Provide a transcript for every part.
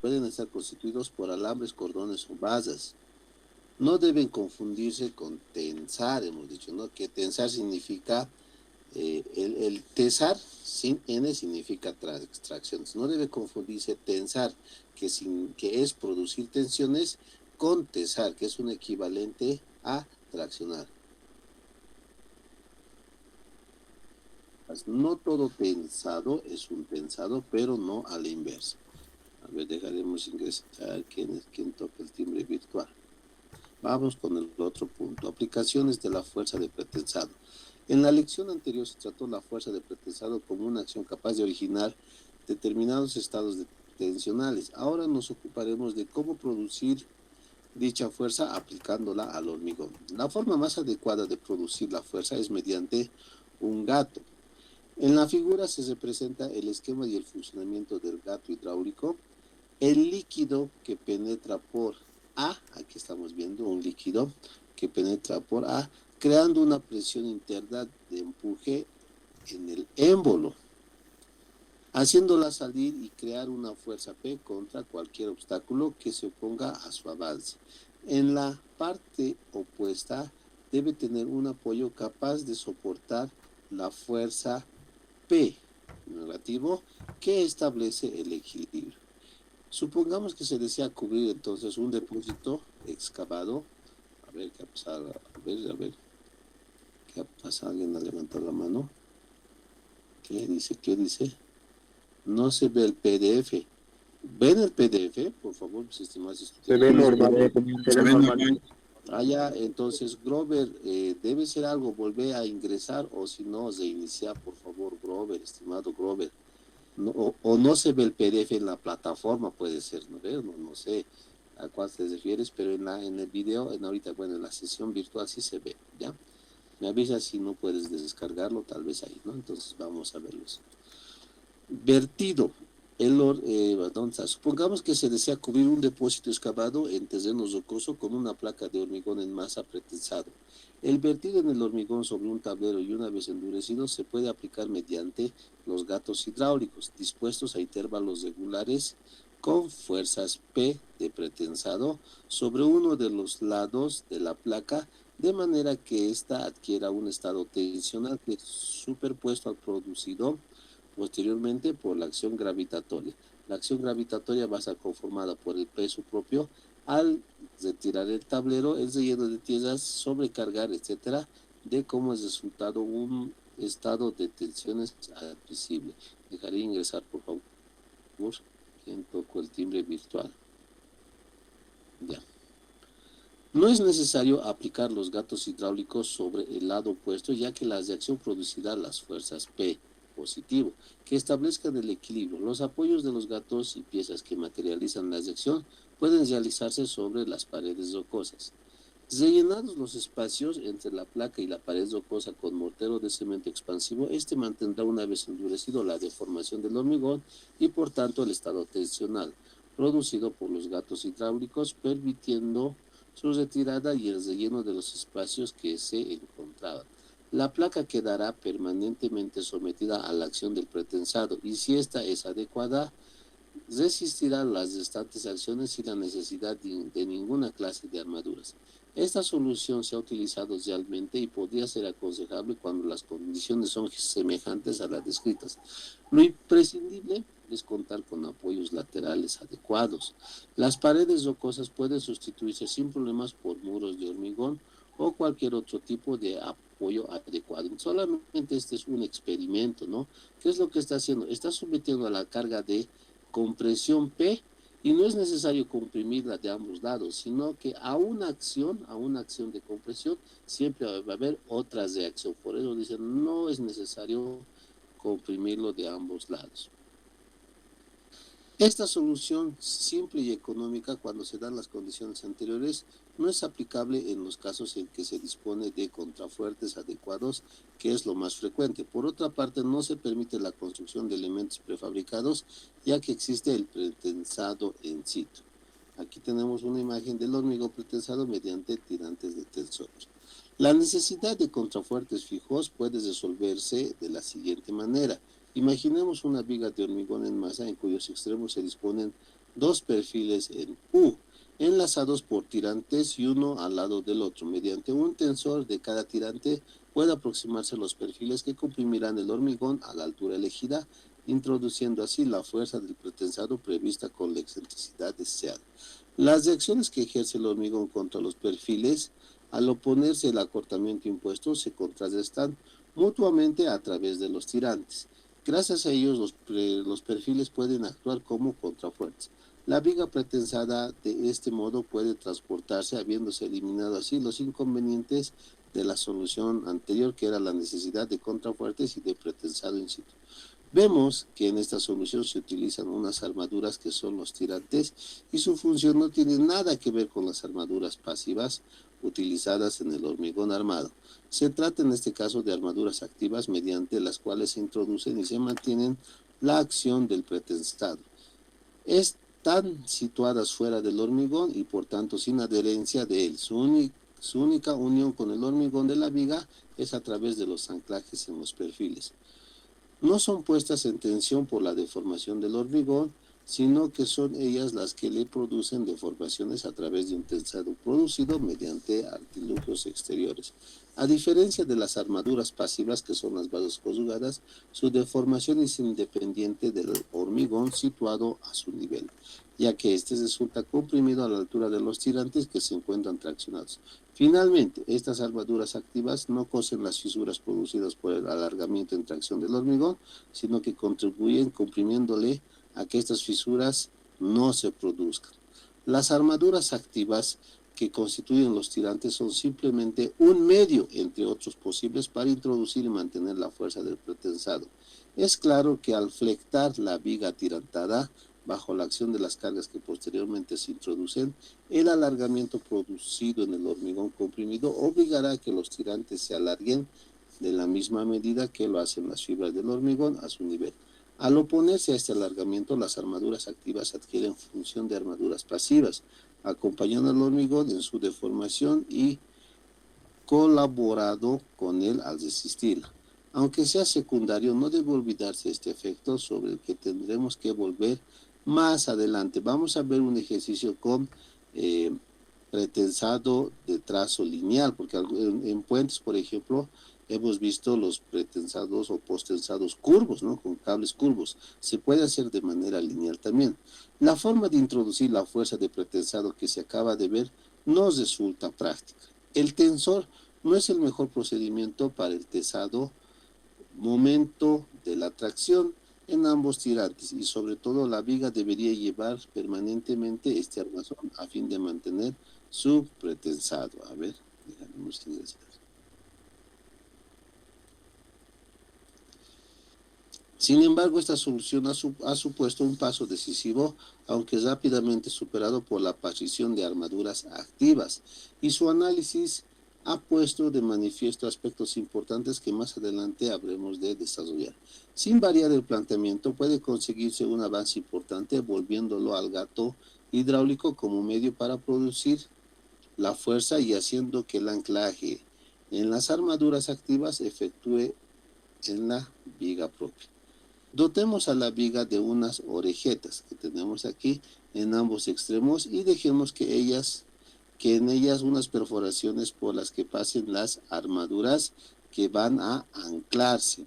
pueden estar constituidos por alambres, cordones o basas. No deben confundirse con tensar, hemos dicho, ¿no? Que tensar significa, el tesar sin N significa extracciones. No debe confundirse tensar, que es producir tensiones, con tesar, que es un equivalente a traccionar. No todo tensado es un tensado, pero no a la inversa. A ver, dejaremos ingresar quien toca el timbre virtual. Vamos con el otro punto. Aplicaciones de la fuerza de pretensado. En la lección anterior se trató la fuerza de pretensado como una acción capaz de originar determinados estados tensionales. Ahora nos ocuparemos de cómo producir dicha fuerza aplicándola al hormigón. La forma más adecuada de producir la fuerza es mediante un gato. En la figura se representa el esquema y el funcionamiento del gato hidráulico. El líquido que penetra por A, aquí estamos viendo un líquido que penetra por A, creando una presión interna de empuje en el émbolo, haciéndola salir y crear una fuerza P contra cualquier obstáculo que se oponga a su avance. En la parte opuesta debe tener un apoyo capaz de soportar la fuerza P negativo que establece el equilibrio. Supongamos que se desea cubrir entonces un depósito excavado. A ver qué ha pasado. A ver. ¿Qué ha pasado? Alguien ha levantado la mano. ¿Qué dice? ¿Qué dice? No se ve el PDF. ¿Ven el PDF? Por favor, mis estimados Se ve estudiantes. normal, se ve normal. Ya, entonces, Grover, debe ser algo, volver a ingresar o si no, reiniciar, por favor, Grover, estimado Grover. No, o no se ve el PDF en la plataforma, puede ser, ¿no? No sé a cuál te refieres, pero en el video, ahorita, bueno, en la sesión virtual sí se ve, ¿ya? Me avisa si no puedes descargarlo, tal vez ahí, ¿no? Entonces vamos a verlos. Vertido. Supongamos que se desea cubrir un depósito excavado en terreno rocoso con una placa de hormigón en masa pretensado. El vertido en el hormigón sobre un tablero y una vez endurecido se puede aplicar mediante los gatos hidráulicos dispuestos a intervalos regulares con fuerzas P de pretensado sobre uno de los lados de la placa, de manera que ésta adquiera un estado tensional que es superpuesto al producido posteriormente por la acción gravitatoria. La acción gravitatoria va a estar conformada por el peso propio al retirar el tablero, el relleno de tierras, sobrecargar, etcétera, de como es resultado un estado de tensiones admisible. Dejaré ingresar, por favor, quien tocó el timbre virtual. Ya. No es necesario aplicar los gatos hidráulicos sobre el lado opuesto, ya que la reacción producirá las fuerzas P positivo, que establezcan el equilibrio. Los apoyos de los gatos y piezas que materializan la reacción pueden realizarse sobre las paredes rocosas. Rellenados los espacios entre la placa y la pared rocosa con mortero de cemento expansivo, este mantendrá una vez endurecido la deformación del hormigón y por tanto el estado tensional producido por los gatos hidráulicos, permitiendo su retirada y el relleno de los espacios que se encontraban. La placa quedará permanentemente sometida a la acción del pretensado y si ésta es adecuada, resistirá las restantes acciones sin la necesidad de ninguna clase de armaduras. Esta solución se ha utilizado realmente y podría ser aconsejable cuando las condiciones son semejantes a las descritas. Lo imprescindible es contar con apoyos laterales adecuados. Las paredes rocosas pueden sustituirse sin problemas por muros de hormigón o cualquier otro tipo de apoyo adecuado. Solamente este es un experimento, ¿no? ¿Qué es lo que está haciendo? Está sometiendo a la carga de compresión P y no es necesario comprimirla de ambos lados, sino que a una acción de compresión, siempre va a haber otra reacción. Por eso dicen, no es necesario comprimirlo de ambos lados. Esta solución simple y económica, cuando se dan las condiciones anteriores, no es aplicable en los casos en que se dispone de contrafuertes adecuados, que es lo más frecuente. Por otra parte, no se permite la construcción de elementos prefabricados, ya que existe el pretensado en situ. Aquí tenemos una imagen del hormigón pretensado mediante tirantes de tensores. La necesidad de contrafuertes fijos puede resolverse de la siguiente manera. Imaginemos una viga de hormigón en masa en cuyos extremos se disponen dos perfiles en U, enlazados por tirantes y uno al lado del otro. Mediante un tensor de cada tirante puede aproximarse los perfiles que comprimirán el hormigón a la altura elegida, introduciendo así la fuerza del pretensado prevista con la excentricidad deseada. Las reacciones que ejerce el hormigón contra los perfiles, al oponerse el acortamiento impuesto, se contrarrestan mutuamente a través de los tirantes. Gracias a ellos, los perfiles pueden actuar como contrafuertes. La viga pretensada de este modo puede transportarse, habiéndose eliminado así los inconvenientes de la solución anterior, que era la necesidad de contrafuertes y de pretensado in situ. Vemos que en esta solución se utilizan unas armaduras que son los tirantes y su función no tiene nada que ver con las armaduras pasivas utilizadas en el hormigón armado. Se trata en este caso de armaduras activas mediante las cuales se introducen y se mantienen la acción del pretensado. Están situadas fuera del hormigón y por tanto sin adherencia de él. Su única unión con el hormigón de la viga es a través de los anclajes en los perfiles. No son puestas en tensión por la deformación del hormigón, sino que son ellas las que le producen deformaciones a través de un tensado producido mediante artilugios exteriores. A diferencia de las armaduras pasivas, que son las bases conjugadas, su deformación es independiente del hormigón situado a su nivel, ya que éste resulta comprimido a la altura de los tirantes que se encuentran traccionados. Finalmente, estas armaduras activas no cosen las fisuras producidas por el alargamiento en tracción del hormigón, sino que contribuyen comprimiéndole a que estas fisuras no se produzcan. Las armaduras activas que constituyen los tirantes son simplemente un medio, entre otros posibles, para introducir y mantener la fuerza del pretensado. Es claro que al flectar la viga tirantada, bajo la acción de las cargas que posteriormente se introducen, el alargamiento producido en el hormigón comprimido obligará a que los tirantes se alarguen de la misma medida que lo hacen las fibras del hormigón a su nivel. Al oponerse a este alargamiento, las armaduras activas adquieren función de armaduras pasivas, acompañando al hormigón en su deformación y colaborado con él al resistirla. Aunque sea secundario, no debe olvidarse este efecto sobre el que tendremos que volver más adelante. Vamos a ver un ejercicio con pretensado de trazo lineal, porque en puentes, por ejemplo, hemos visto los pretensados o postensados curvos, ¿no? Con cables curvos. Se puede hacer de manera lineal también. La forma de introducir la fuerza de pretensado que se acaba de ver nos resulta práctica. El tensor no es el mejor procedimiento para el tesado momento de la tracción en ambos tirantes, y sobre todo la viga debería llevar permanentemente este armazón a fin de mantener su pretensado. A ver, déjame ingresar. Sin embargo, esta solución ha supuesto un paso decisivo, aunque rápidamente superado por la aparición de armaduras activas, y su análisis ha puesto de manifiesto aspectos importantes que más adelante habremos de desarrollar. Sin variar el planteamiento, puede conseguirse un avance importante volviéndolo al gato hidráulico como medio para producir la fuerza y haciendo que el anclaje en las armaduras activas efectúe en la viga propia. Dotemos a la viga de unas orejetas que tenemos aquí en ambos extremos y dejemos que en ellas unas perforaciones por las que pasen las armaduras que van a anclarse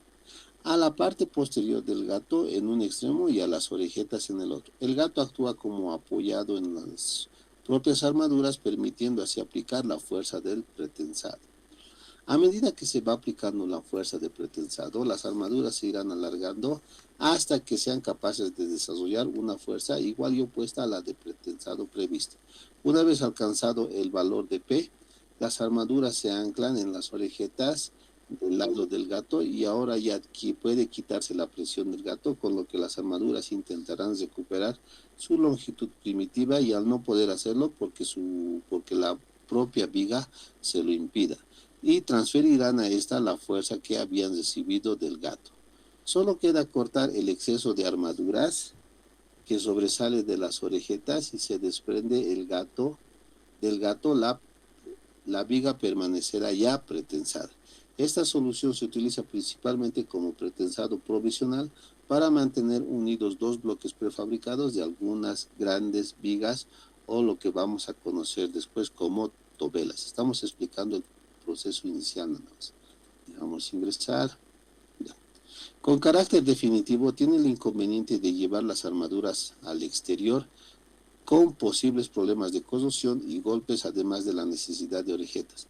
a la parte posterior del gato en un extremo y a las orejetas en el otro. El gato actúa como apoyado en las propias armaduras, permitiendo así aplicar la fuerza del pretensado. A medida que se va aplicando la fuerza de pretensado, las armaduras se irán alargando hasta que sean capaces de desarrollar una fuerza igual y opuesta a la de pretensado prevista. Una vez alcanzado el valor de P, las armaduras se anclan en las orejetas del lado del gato y ahora ya puede quitarse la presión del gato, con lo que las armaduras intentarán recuperar su longitud primitiva, y al no poder hacerlo porque la propia viga se lo impida, y transferirán a esta la fuerza que habían recibido del gato. Solo queda cortar el exceso de armaduras que sobresale de las orejetas y se desprende del gato, la viga permanecerá ya pretensada. Esta solución se utiliza principalmente como pretensado provisional para mantener unidos dos bloques prefabricados de algunas grandes vigas o lo que vamos a conocer después como tobelas. Estamos explicando el proceso inicial nada más. Vamos a ingresar. Ya. Con carácter definitivo tiene el inconveniente de llevar las armaduras al exterior con posibles problemas de corrosión y golpes, además de la necesidad de orejetas.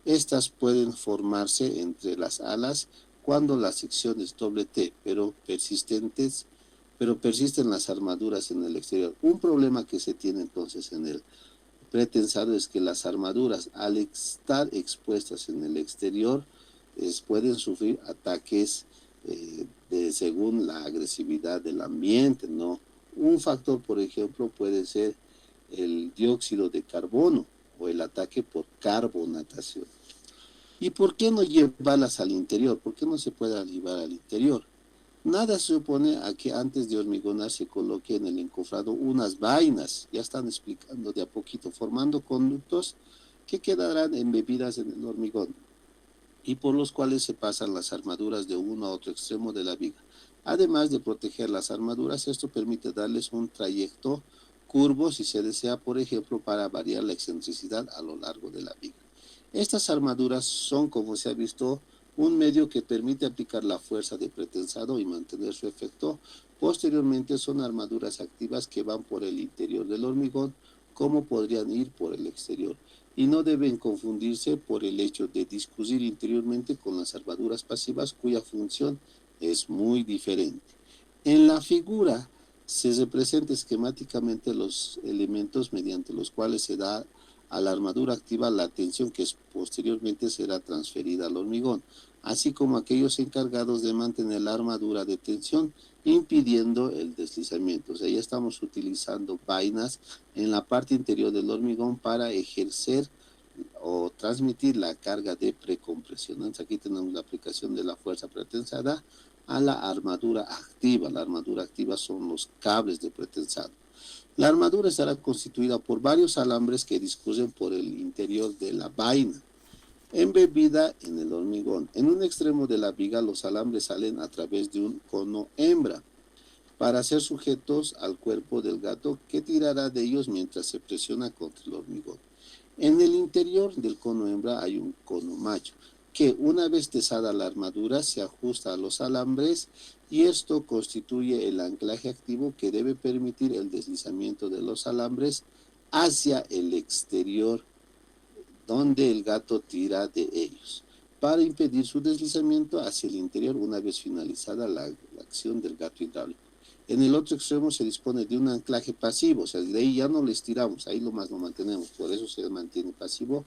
Estas pueden formarse entre las alas cuando la sección es doble T, pero persisten las armaduras en el exterior. Un problema que se tiene entonces en el pretensado es que las armaduras, al estar expuestas en el exterior, pueden sufrir ataques según la agresividad del ambiente, ¿no? Un factor, por ejemplo, puede ser el dióxido de carbono o el ataque por carbonatación. ¿Y por qué no llevarlas al interior? ¿Por qué no se puede llevar al interior? Nada se opone a que antes de hormigonar se coloque en el encofrado unas vainas, ya están explicando de a poquito, formando conductos que quedarán embebidas en el hormigón y por los cuales se pasan las armaduras de uno a otro extremo de la viga. Además de proteger las armaduras, esto permite darles un trayecto curvo si se desea, por ejemplo, para variar la excentricidad a lo largo de la viga. Estas armaduras son, como se ha visto, un medio que permite aplicar la fuerza de pretensado y mantener su efecto. Posteriormente son armaduras activas que van por el interior del hormigón, como podrían ir por el exterior, y no deben confundirse por el hecho de discutir interiormente con las armaduras pasivas, cuya función es muy diferente. En la figura se representa esquemáticamente los elementos mediante los cuales se da a la armadura activa la tensión que posteriormente será transferida al hormigón, así como aquellos encargados de mantener la armadura de tensión impidiendo el deslizamiento. O sea, ya estamos utilizando vainas en la parte interior del hormigón para ejercer o transmitir la carga de precompresión. Entonces aquí tenemos la aplicación de la fuerza pretensada a la armadura activa. La armadura activa son los cables de pretensado. La armadura estará constituida por varios alambres que discurren por el interior de la vaina, embebida en el hormigón. En un extremo de la viga los alambres salen a través de un cono hembra para ser sujetos al cuerpo del gato que tirará de ellos mientras se presiona contra el hormigón. En el interior del cono hembra hay un cono macho que una vez tesada la armadura se ajusta a los alambres y esto constituye el anclaje activo que debe permitir el deslizamiento de los alambres hacia el exterior donde el gato tira de ellos, para impedir su deslizamiento hacia el interior una vez finalizada la acción del gato hidráulico. En el otro extremo se dispone de un anclaje pasivo, o sea, de ahí ya no le estiramos, ahí lo mantenemos, por eso se mantiene pasivo,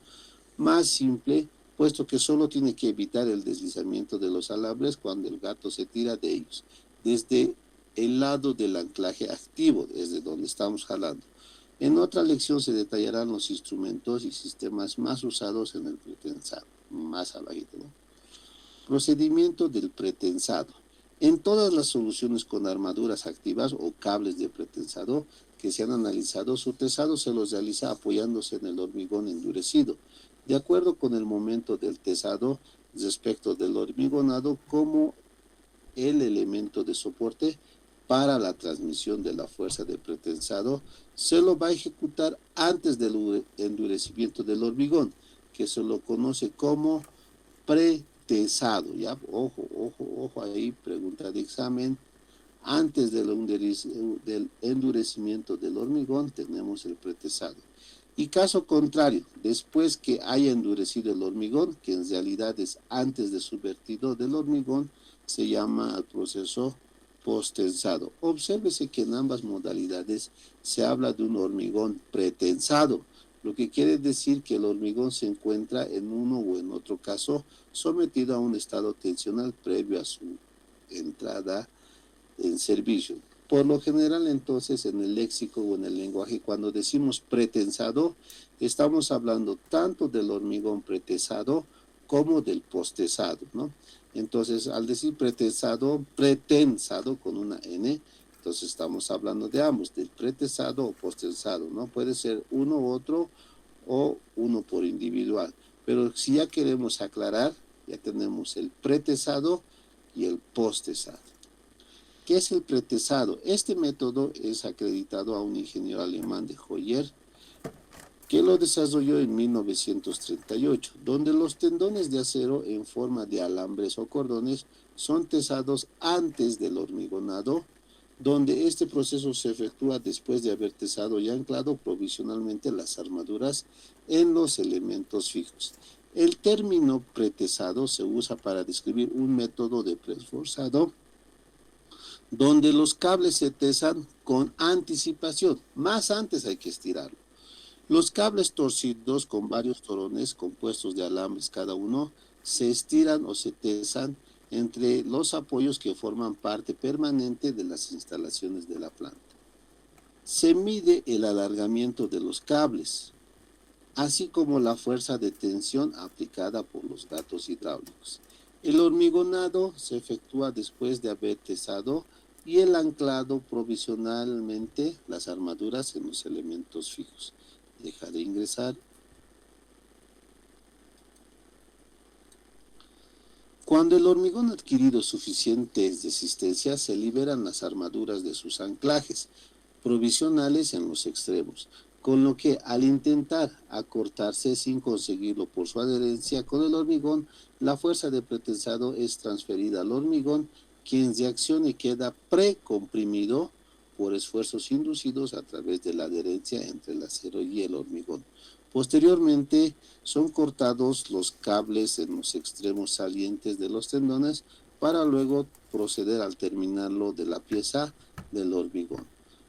más simple, puesto que solo tiene que evitar el deslizamiento de los alambres cuando el gato se tira de ellos, desde el lado del anclaje activo, desde donde estamos jalando. En otra lección se detallarán los instrumentos y sistemas más usados en el pretensado, más abajito, ¿no? Procedimiento del pretensado. En todas las soluciones con armaduras activas o cables de pretensado que se han analizado, su tesado se los realiza apoyándose en el hormigón endurecido, de acuerdo con el momento del tesado respecto del hormigonado como el elemento de soporte para la transmisión de la fuerza de pretensado, se lo va a ejecutar antes del endurecimiento del hormigón, que se lo conoce como pretesado. ¿Ya? Ojo ahí, pregunta de examen. Antes del endurecimiento del hormigón tenemos el pretesado. Y caso contrario, después que haya endurecido el hormigón, que en realidad es antes de su vertido del hormigón, se llama el proceso posttensado. Obsérvese que en ambas modalidades se habla de un hormigón pretensado, lo que quiere decir que el hormigón se encuentra en uno o en otro caso sometido a un estado tensional previo a su entrada en servicio. Por lo general, entonces, en el léxico o en el lenguaje, cuando decimos pretensado, estamos hablando tanto del hormigón pretensado como del posttensado, ¿no? Entonces, al decir pretensado con una N, entonces estamos hablando de ambos, del pretensado o posttensado, ¿no? Puede ser uno u otro o uno por individual. Pero si ya queremos aclarar, ya tenemos el pretensado y el posttensado. ¿Qué es el pretesado? Este método es acreditado a un ingeniero alemán de Hoyer, que lo desarrolló en 1938, donde los tendones de acero en forma de alambres o cordones son tesados antes del hormigonado, donde este proceso se efectúa después de haber tesado y anclado provisionalmente las armaduras en los elementos fijos. El término pretesado se usa para describir un método de preesforzado donde los cables se tesan con anticipación, más antes hay que estirarlo. Los cables torcidos con varios torones compuestos de alambres cada uno se estiran o se tesan entre los apoyos que forman parte permanente de las instalaciones de la planta. Se mide el alargamiento de los cables, así como la fuerza de tensión aplicada por los gatos hidráulicos. El hormigonado se efectúa después de haber tesado y el anclado provisionalmente las armaduras en los elementos fijos. Deja de ingresar. Cuando el hormigón ha adquirido suficientes resistencias, se liberan las armaduras de sus anclajes provisionales en los extremos, con lo que al intentar acortarse sin conseguirlo por su adherencia con el hormigón, la fuerza de pretensado es transferida al hormigón, quien reacciona y queda precomprimido por esfuerzos inducidos a través de la adherencia entre el acero y el hormigón. Posteriormente son cortados los cables en los extremos salientes de los tendones para luego proceder al terminarlo de la pieza del hormigón.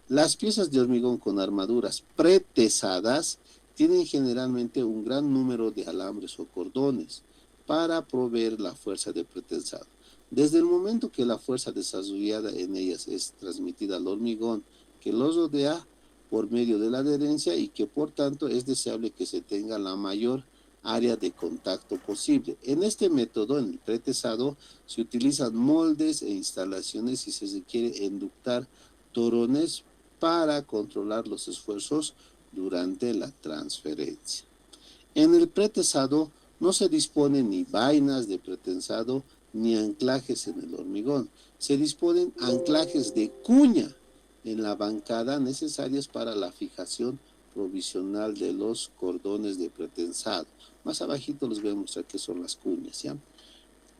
Las piezas de hormigón con armaduras pretesadas tienen generalmente un gran número de alambres o cordones para proveer la fuerza de pretensado. Desde el momento que la fuerza desarrollada en ellas es transmitida al hormigón que los rodea por medio de la adherencia y que por tanto es deseable que se tenga la mayor área de contacto posible. En este método, en el pretesado, se utilizan moldes e instalaciones y se requiere enductar torones para controlar los esfuerzos durante la transferencia. En el pretesado no se dispone ni vainas de pretensado ni anclajes en el hormigón. Se disponen anclajes de cuña en la bancada necesarias para la fijación provisional de los cordones de pretensado. Más abajito les voy a mostrar qué son las cuñas, ¿ya?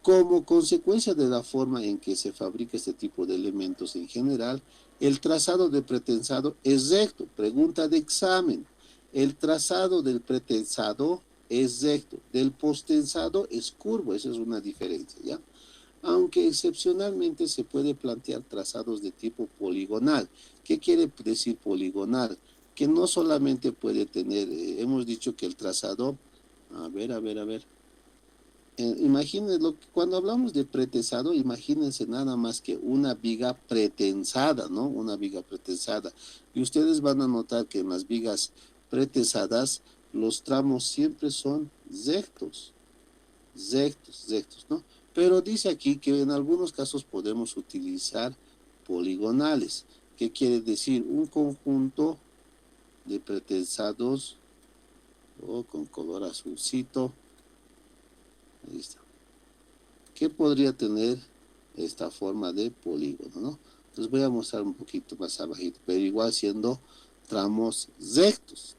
Como consecuencia de la forma en que se fabrica este tipo de elementos en general, el trazado de pretensado es recto. Pregunta de examen. El trazado del pretensado es recto. Del postensado es curvo. Esa es una diferencia, ¿ya? Aunque excepcionalmente se puede plantear trazados de tipo poligonal. ¿Qué quiere decir poligonal? Que no solamente puede tener, hemos dicho que el trazado, imagínense, cuando hablamos de pretensado, imagínense nada más que una viga pretensada, ¿no? Una viga pretensada. Y ustedes van a notar que en las vigas pretensadas los tramos siempre son rectos, ¿no? Pero dice aquí que en algunos casos podemos utilizar poligonales. ¿Qué quiere decir? Un conjunto de pretensados, con color azulcito. Ahí está. ¿Qué podría tener esta forma de polígono, no? Les voy a mostrar un poquito más abajito, pero igual siendo tramos rectos,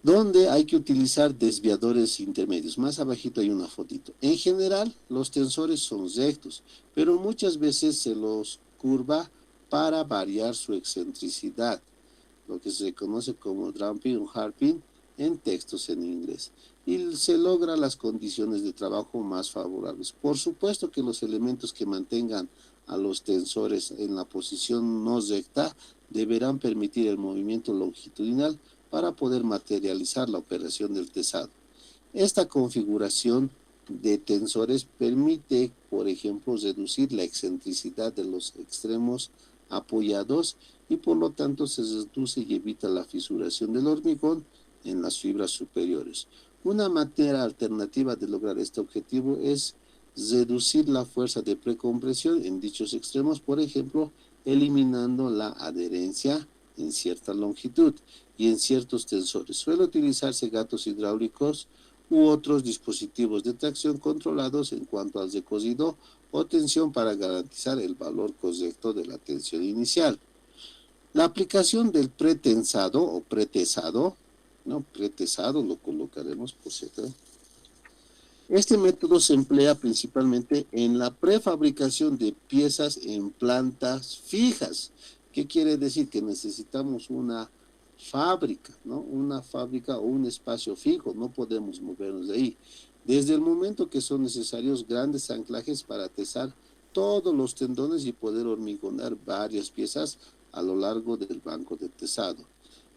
donde hay que utilizar desviadores intermedios. Más abajito hay una fotito. En general, los tensores son rectos, pero muchas veces se los curva para variar su excentricidad, lo que se conoce como damping o harping en textos en inglés, y se logra las condiciones de trabajo más favorables. Por supuesto que los elementos que mantengan a los tensores en la posición no recta deberán permitir el movimiento longitudinal para poder materializar la operación del tesado. Esta configuración de tensores permite, por ejemplo, reducir la excentricidad de los extremos apoyados y por lo tanto se reduce y evita la fisuración del hormigón en las fibras superiores. Una manera alternativa de lograr este objetivo es reducir la fuerza de precompresión en dichos extremos, por ejemplo, eliminando la adherencia en cierta longitud y en ciertos tensores. Suele utilizarse gatos hidráulicos u otros dispositivos de tracción controlados en cuanto al recocido o tensión para garantizar el valor correcto de la tensión inicial. La aplicación del pretensado o pretesado, ¿no? Pretesado lo colocaremos por cierto. Este método se emplea principalmente en la prefabricación de piezas en plantas fijas. ¿Qué quiere decir? Que necesitamos una fábrica, ¿no? Una fábrica o un espacio fijo, no podemos movernos de ahí. Desde el momento que son necesarios grandes anclajes para tesar todos los tendones y poder hormigonar varias piezas a lo largo del banco de tesado.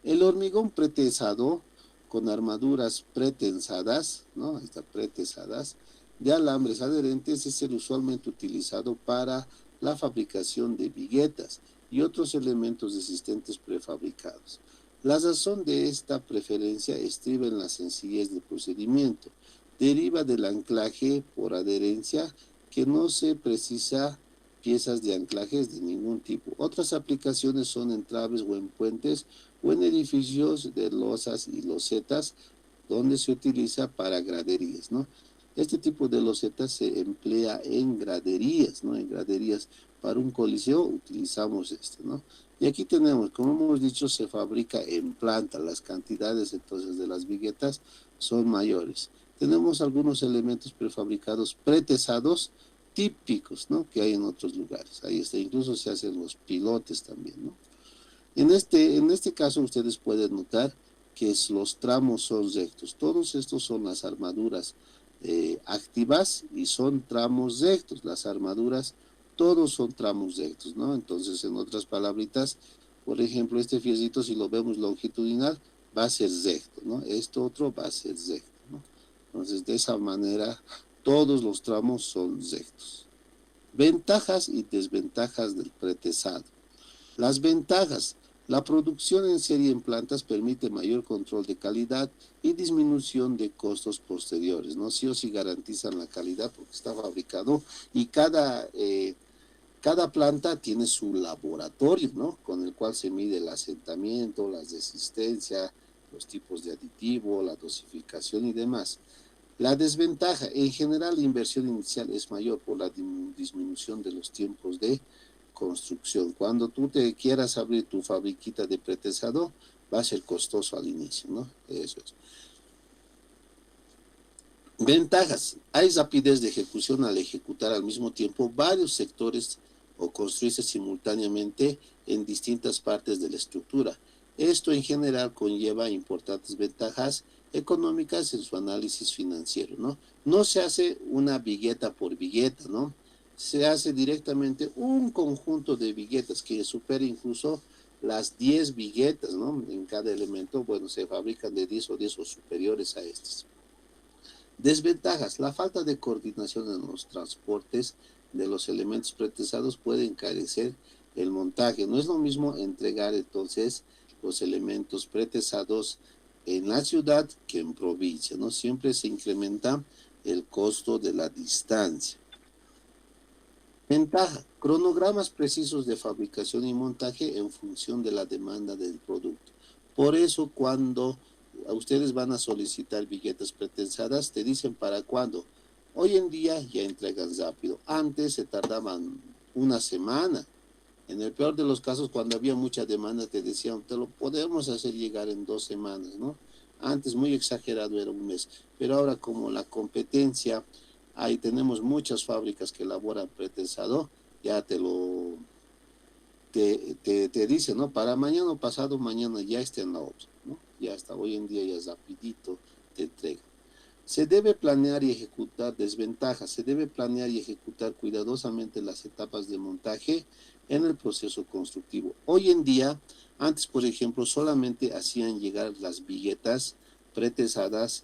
El hormigón pretesado con armaduras pretensadas, ¿no? Está pretesadas, de alambres adherentes es el usualmente utilizado para la fabricación de viguetas y otros elementos resistentes prefabricados. La razón de esta preferencia estriba en la sencillez del procedimiento. Deriva del anclaje por adherencia que no se precisa piezas de anclajes de ningún tipo. Otras aplicaciones son en traves o en puentes o en edificios de losas y losetas donde se utiliza para graderías, ¿no? Este tipo de losetas se emplea en graderías, ¿no? En graderías para un coliseo utilizamos esto, ¿no? Y aquí tenemos, como hemos dicho, se fabrica en planta, las cantidades entonces de las viguetas son mayores. Tenemos algunos elementos prefabricados pretesados típicos, ¿no? Que hay en otros lugares. Ahí está, incluso se hacen los pilotes también, ¿no? En este caso ustedes pueden notar que los tramos son rectos. Todos estos son las armaduras activas y son tramos rectos. Las armaduras, todos son tramos rectos, ¿no? Entonces, en otras palabritas, por ejemplo, este fierrito, si lo vemos longitudinal, va a ser recto, ¿no? Esto otro va a ser recto, ¿no? Entonces, de esa manera, todos los tramos son rectos. Ventajas y desventajas del pretesado. Las ventajas. La producción en serie en plantas permite mayor control de calidad y disminución de costos posteriores, ¿no? Sí o sí garantizan la calidad porque está fabricado y cada planta tiene su laboratorio, ¿no? Con el cual se mide el asentamiento, la resistencia, los tipos de aditivo, la dosificación y demás. La desventaja, en general la inversión inicial es mayor por la disminución de los tiempos de construcción. Cuando tú te quieras abrir tu fabriquita de pretesado, va a ser costoso al inicio, ¿no? Eso es. Ventajas. Hay rapidez de ejecución al ejecutar al mismo tiempo varios sectores o construirse simultáneamente en distintas partes de la estructura. Esto en general conlleva importantes ventajas económicas en su análisis financiero, ¿no? No se hace una vigueta por vigueta, ¿no? Se hace directamente un conjunto de viguetas que supera incluso las 10 viguetas, ¿no? En cada elemento, bueno, se fabrican de 10 o 10 o superiores a estas. Desventajas. La falta de coordinación en los transportes de los elementos pretesados puede encarecer el montaje. No es lo mismo entregar entonces los elementos pretesados en la ciudad que en provincia, ¿no? Siempre se incrementa el costo de la distancia. Ventaja, cronogramas precisos de fabricación y montaje en función de la demanda del producto. Por eso cuando ustedes van a solicitar billetes pretensadas, te dicen para cuándo. Hoy en día ya entregan rápido. Antes se tardaban una semana. En el peor de los casos, cuando había mucha demanda, te decían, te lo podemos hacer llegar en 2 semanas, ¿no? Antes muy exagerado era un mes. Pero ahora como la competencia... Ahí tenemos muchas fábricas que elaboran pretensado, ya te dicen, ¿no? Para mañana o pasado mañana ya está en la obra, ¿no? Ya está, hoy en día ya es rapidito, te entrega. Se debe planear y ejecutar desventajas, se debe planear y ejecutar cuidadosamente las etapas de montaje en el proceso constructivo. Hoy en día, antes por ejemplo, solamente hacían llegar las viguetas pretensadas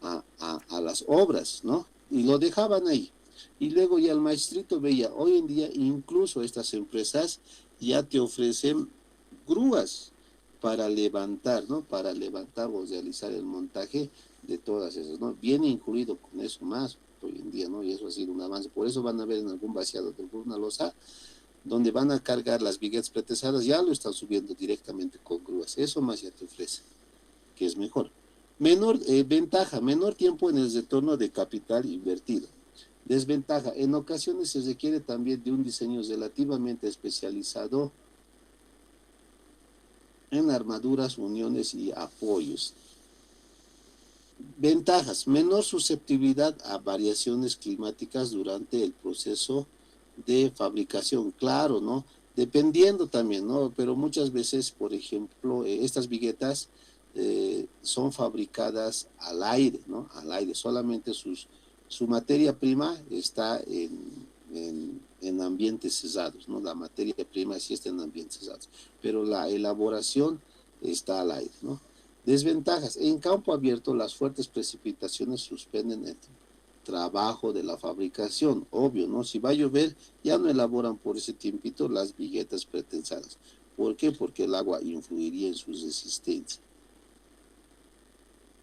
a las obras, ¿no? Y lo dejaban ahí. Y luego ya el maestrito veía, hoy en día incluso estas empresas ya te ofrecen grúas para levantar, ¿no? Para levantar o realizar el montaje de todas esas, ¿no? Viene incluido con eso más hoy en día, ¿no? Y eso ha sido un avance. Por eso van a ver en algún vaciado de alguna losa, donde van a cargar las viguetas pretesadas, ya lo están subiendo directamente con grúas. Eso más ya te ofrece, que es mejor. Ventaja, menor tiempo en el retorno de capital invertido. Desventaja, en ocasiones se requiere también de un diseño relativamente especializado en armaduras, uniones y apoyos. Ventajas, menor susceptibilidad a variaciones climáticas durante el proceso de fabricación, claro, ¿no? Dependiendo también, ¿no? Pero muchas veces, por ejemplo, estas viguetas son fabricadas al aire, ¿no? Al aire, solamente su materia prima está en ambientes cesados, ¿no? La materia prima sí está en ambientes cesados, pero la elaboración está al aire, ¿no? Desventajas. En campo abierto, las fuertes precipitaciones suspenden el trabajo de la fabricación. Obvio, ¿no? Si va a llover, ya no elaboran por ese tiempito las viguetas pretensadas. ¿Por qué? Porque el agua influiría en su resistencia.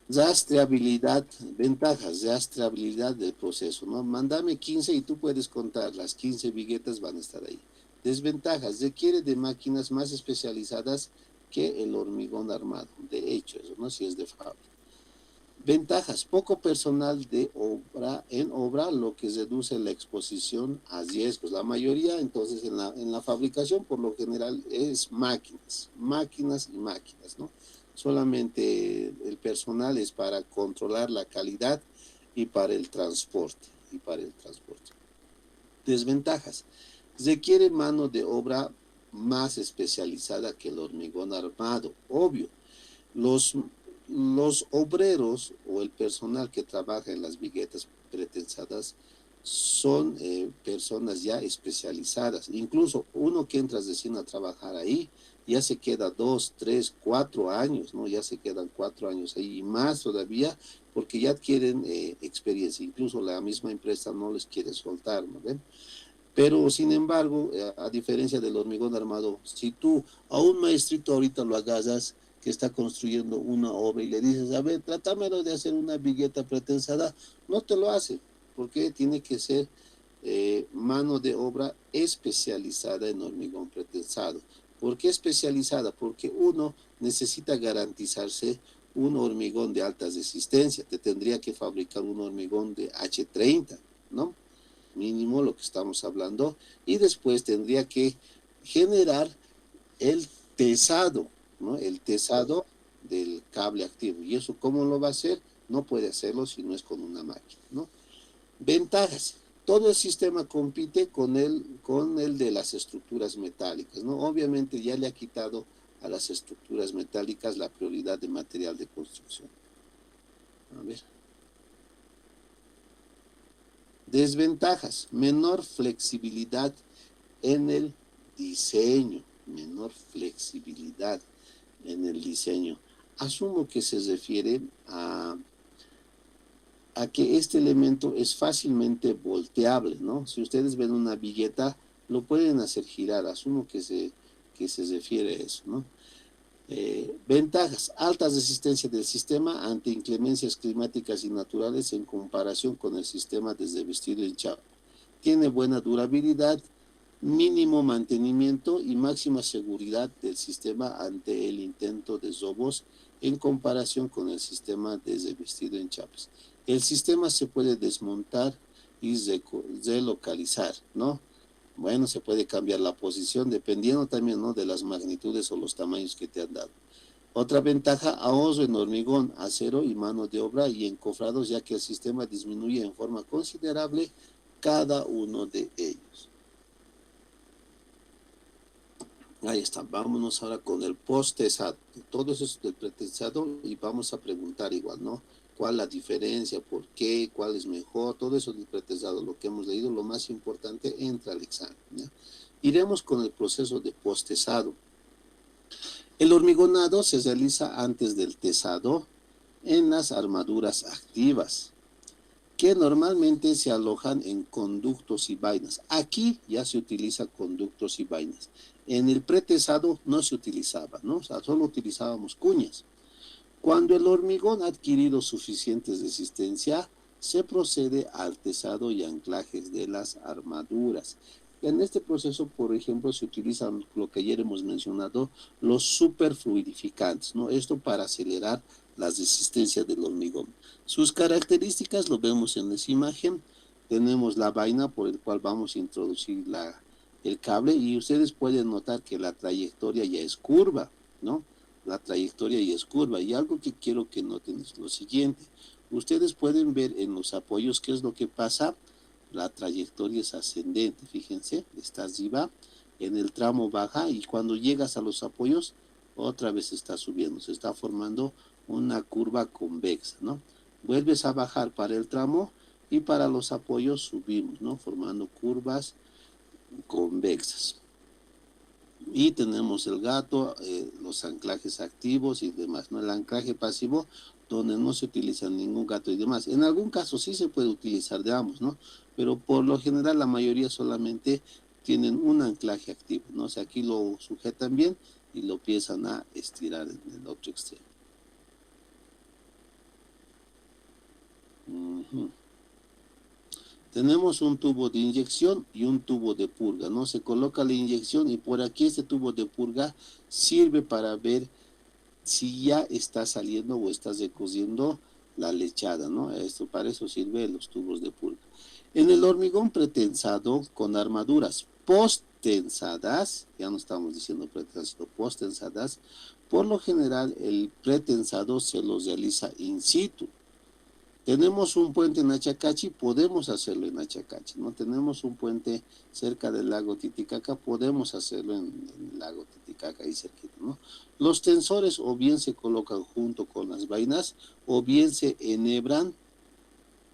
Rastreabilidad, ventajas, rastreabilidad del proceso, ¿no? Mándame 15 y tú puedes contar, las 15 viguetas van a estar ahí. Desventajas, requiere de máquinas más especializadas que el hormigón armado. De hecho, eso, ¿no? Si es de fábrica. Ventajas, poco personal de obra en obra, lo que reduce la exposición a riesgos. La mayoría, entonces, en la fabricación, por lo general, es máquinas, máquinas y máquinas, ¿no? Solamente el personal es para controlar la calidad y para el transporte, Desventajas, requiere mano de obra más especializada que el hormigón armado, obvio. Los, los obreros o el personal que trabaja en las viguetas pretensadas son personas ya especializadas. Incluso uno que entra recién a trabajar ahí, ya se queda 2, 3, 4 años, ¿no? Ya se quedan 4 años ahí y más todavía porque ya adquieren experiencia. Incluso la misma empresa no les quiere soltar, ¿no ven? Pero, sin embargo, a diferencia del hormigón armado, si tú a un maestrito ahorita lo agarras que está construyendo una obra y le dices, a ver, trátamelo de hacer una vigueta pretensada, no te lo hace, porque tiene que ser mano de obra especializada en hormigón pretensado. ¿Por qué especializada? Porque uno necesita garantizarse un hormigón de alta resistencia, te tendría que fabricar un hormigón de H30, ¿no? Mínimo lo que estamos hablando, y después tendría que generar el tesado, ¿no? El tesado del cable activo. ¿Y eso cómo lo va a hacer? No puede hacerlo si no es con una máquina, ¿no? Ventajas. Todo el sistema compite con el de las estructuras metálicas, ¿no? Obviamente ya le ha quitado a las estructuras metálicas la prioridad de material de construcción. A ver. Desventajas, menor flexibilidad en el diseño, menor flexibilidad en el diseño. Asumo que se refiere a que este elemento es fácilmente volteable, ¿no? Si ustedes ven una vigueta, lo pueden hacer girar, asumo que se refiere a eso, ¿no? Ventajas, alta resistencia del sistema ante inclemencias climáticas y naturales en comparación con el sistema de revestido en chapa. Tiene buena durabilidad, mínimo mantenimiento y máxima seguridad del sistema ante el intento de robos en comparación con el sistema de revestido en chapas. El sistema se puede desmontar y relocalizar, ¿no? Bueno, se puede cambiar la posición dependiendo también, ¿no?, de las magnitudes o los tamaños que te han dado. Otra ventaja, ahorro en hormigón, acero y mano de obra y encofrados, ya que el sistema disminuye en forma considerable cada uno de ellos. Ahí está, vámonos ahora con el post-tesado. Todo eso es del pretensado y vamos a preguntar igual, ¿no? ¿Cuál la diferencia? ¿Por qué? ¿Cuál es mejor? Todo eso del pretensado, lo que hemos leído, lo más importante, entra al examen, ¿ya? Iremos con el proceso de post-tesado. El hormigonado se realiza antes del tesado en las armaduras activas, que normalmente se alojan en conductos y vainas. Aquí ya se utiliza conductos y vainas. En el pretesado no se utilizaba, ¿no? O sea, solo utilizábamos cuñas. Cuando el hormigón ha adquirido suficiente resistencia, se procede al tesado y anclajes de las armaduras. En este proceso, por ejemplo, se utilizan lo que ayer hemos mencionado, los superfluidificantes, ¿no? Esto para acelerar la resistencia del hormigón. Sus características lo vemos en esa imagen. Tenemos la vaina por el cual vamos a introducir el cable y ustedes pueden notar que la trayectoria ya es curva, ¿no? La trayectoria ya es curva. Y algo que quiero que noten es lo siguiente. Ustedes pueden ver en los apoyos qué es lo que pasa. La trayectoria es ascendente, fíjense, está arriba, en el tramo baja y cuando llegas a los apoyos, otra vez está subiendo, se está formando una curva convexa, ¿no? Vuelves a bajar para el tramo y para los apoyos subimos, ¿no? Formando curvas convexas. Y tenemos el gato, los anclajes activos y demás, ¿no? El anclaje pasivo, donde no se utiliza ningún gato y demás. En algún caso sí se puede utilizar de ambos, ¿no? Pero por lo general la mayoría solamente tienen un anclaje activo, ¿no? O sea, aquí lo sujetan bien y lo empiezan a estirar en el otro extremo. Tenemos un tubo de inyección y un tubo de purga, ¿no? Se coloca la inyección y por aquí este tubo de purga sirve para ver si ya está saliendo o está recociendo la lechada, ¿no? Para eso sirven los tubos de purga. En el hormigón pretensado con armaduras post-tensadas, ya no estamos diciendo pretensado, sino post-tensadas, por lo general el pretensado se los realiza in situ. Tenemos un puente en Achacachi, podemos hacerlo en Achacachi, ¿no? Tenemos un puente cerca del lago Titicaca, podemos hacerlo en el lago Titicaca, ahí cerquita, ¿no? Los tensores o bien se colocan junto con las vainas, o bien se enhebran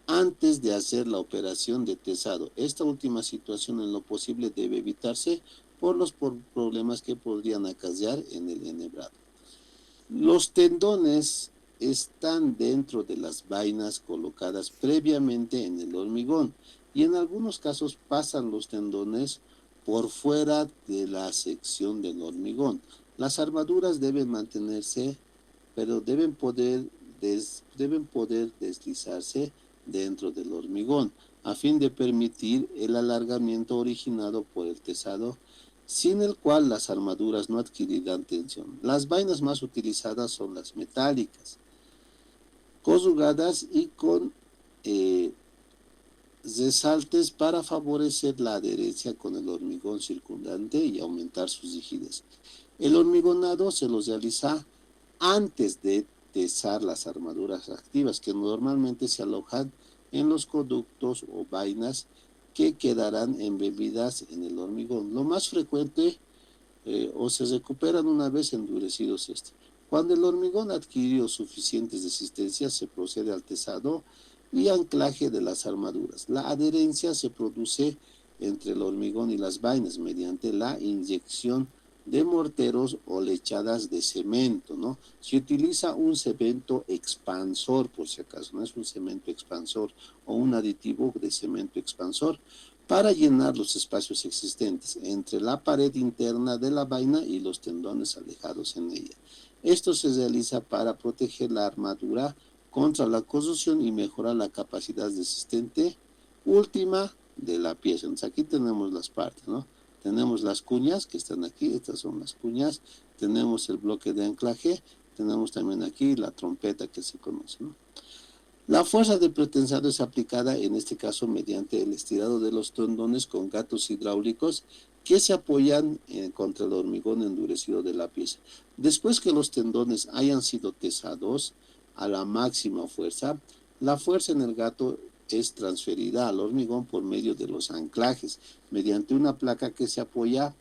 antes de hacer la operación de tesado. Esta última situación en lo posible debe evitarse por los problemas que podrían acarrear en el enhebrado. Los tendones están dentro de las vainas colocadas previamente en el hormigón y en algunos casos pasan los tendones por fuera de la sección del hormigón. Las armaduras deben mantenerse, pero deben poder deslizarse dentro del hormigón a fin de permitir el alargamiento originado por el tesado, sin el cual las armaduras no adquirirán tensión. Las vainas más utilizadas son las metálicas, corrugadas y con resaltes para favorecer la adherencia con el hormigón circundante y aumentar su rigidez. El hormigonado se los realiza antes de tesar las armaduras activas, que normalmente se alojan en los conductos o vainas que quedarán embebidas en el hormigón. Lo más frecuente o se recuperan una vez endurecidos este. Cuando el hormigón adquirió suficientes resistencias, se procede al tesado y anclaje de las armaduras. La adherencia se produce entre el hormigón y las vainas mediante la inyección de morteros o lechadas de cemento, ¿no? Se utiliza un cemento expansor, por si acaso, no es un cemento expansor o un aditivo de cemento expansor, para llenar los espacios existentes entre la pared interna de la vaina y los tendones alejados en ella. Esto se realiza para proteger la armadura contra la corrosión y mejorar la capacidad resistente última de la pieza. Entonces aquí tenemos las partes, ¿no? Tenemos las cuñas que están aquí, estas son las cuñas, tenemos el bloque de anclaje, tenemos también aquí la trompeta que se conoce, ¿no? La fuerza de pretensado es aplicada en este caso mediante el estirado de los tendones con gatos hidráulicos que se apoyan contra el hormigón endurecido de la pieza. Después que los tendones hayan sido tesados a la máxima fuerza, la fuerza en el gato es transferida al hormigón por medio de los anclajes, mediante una placa que se apoya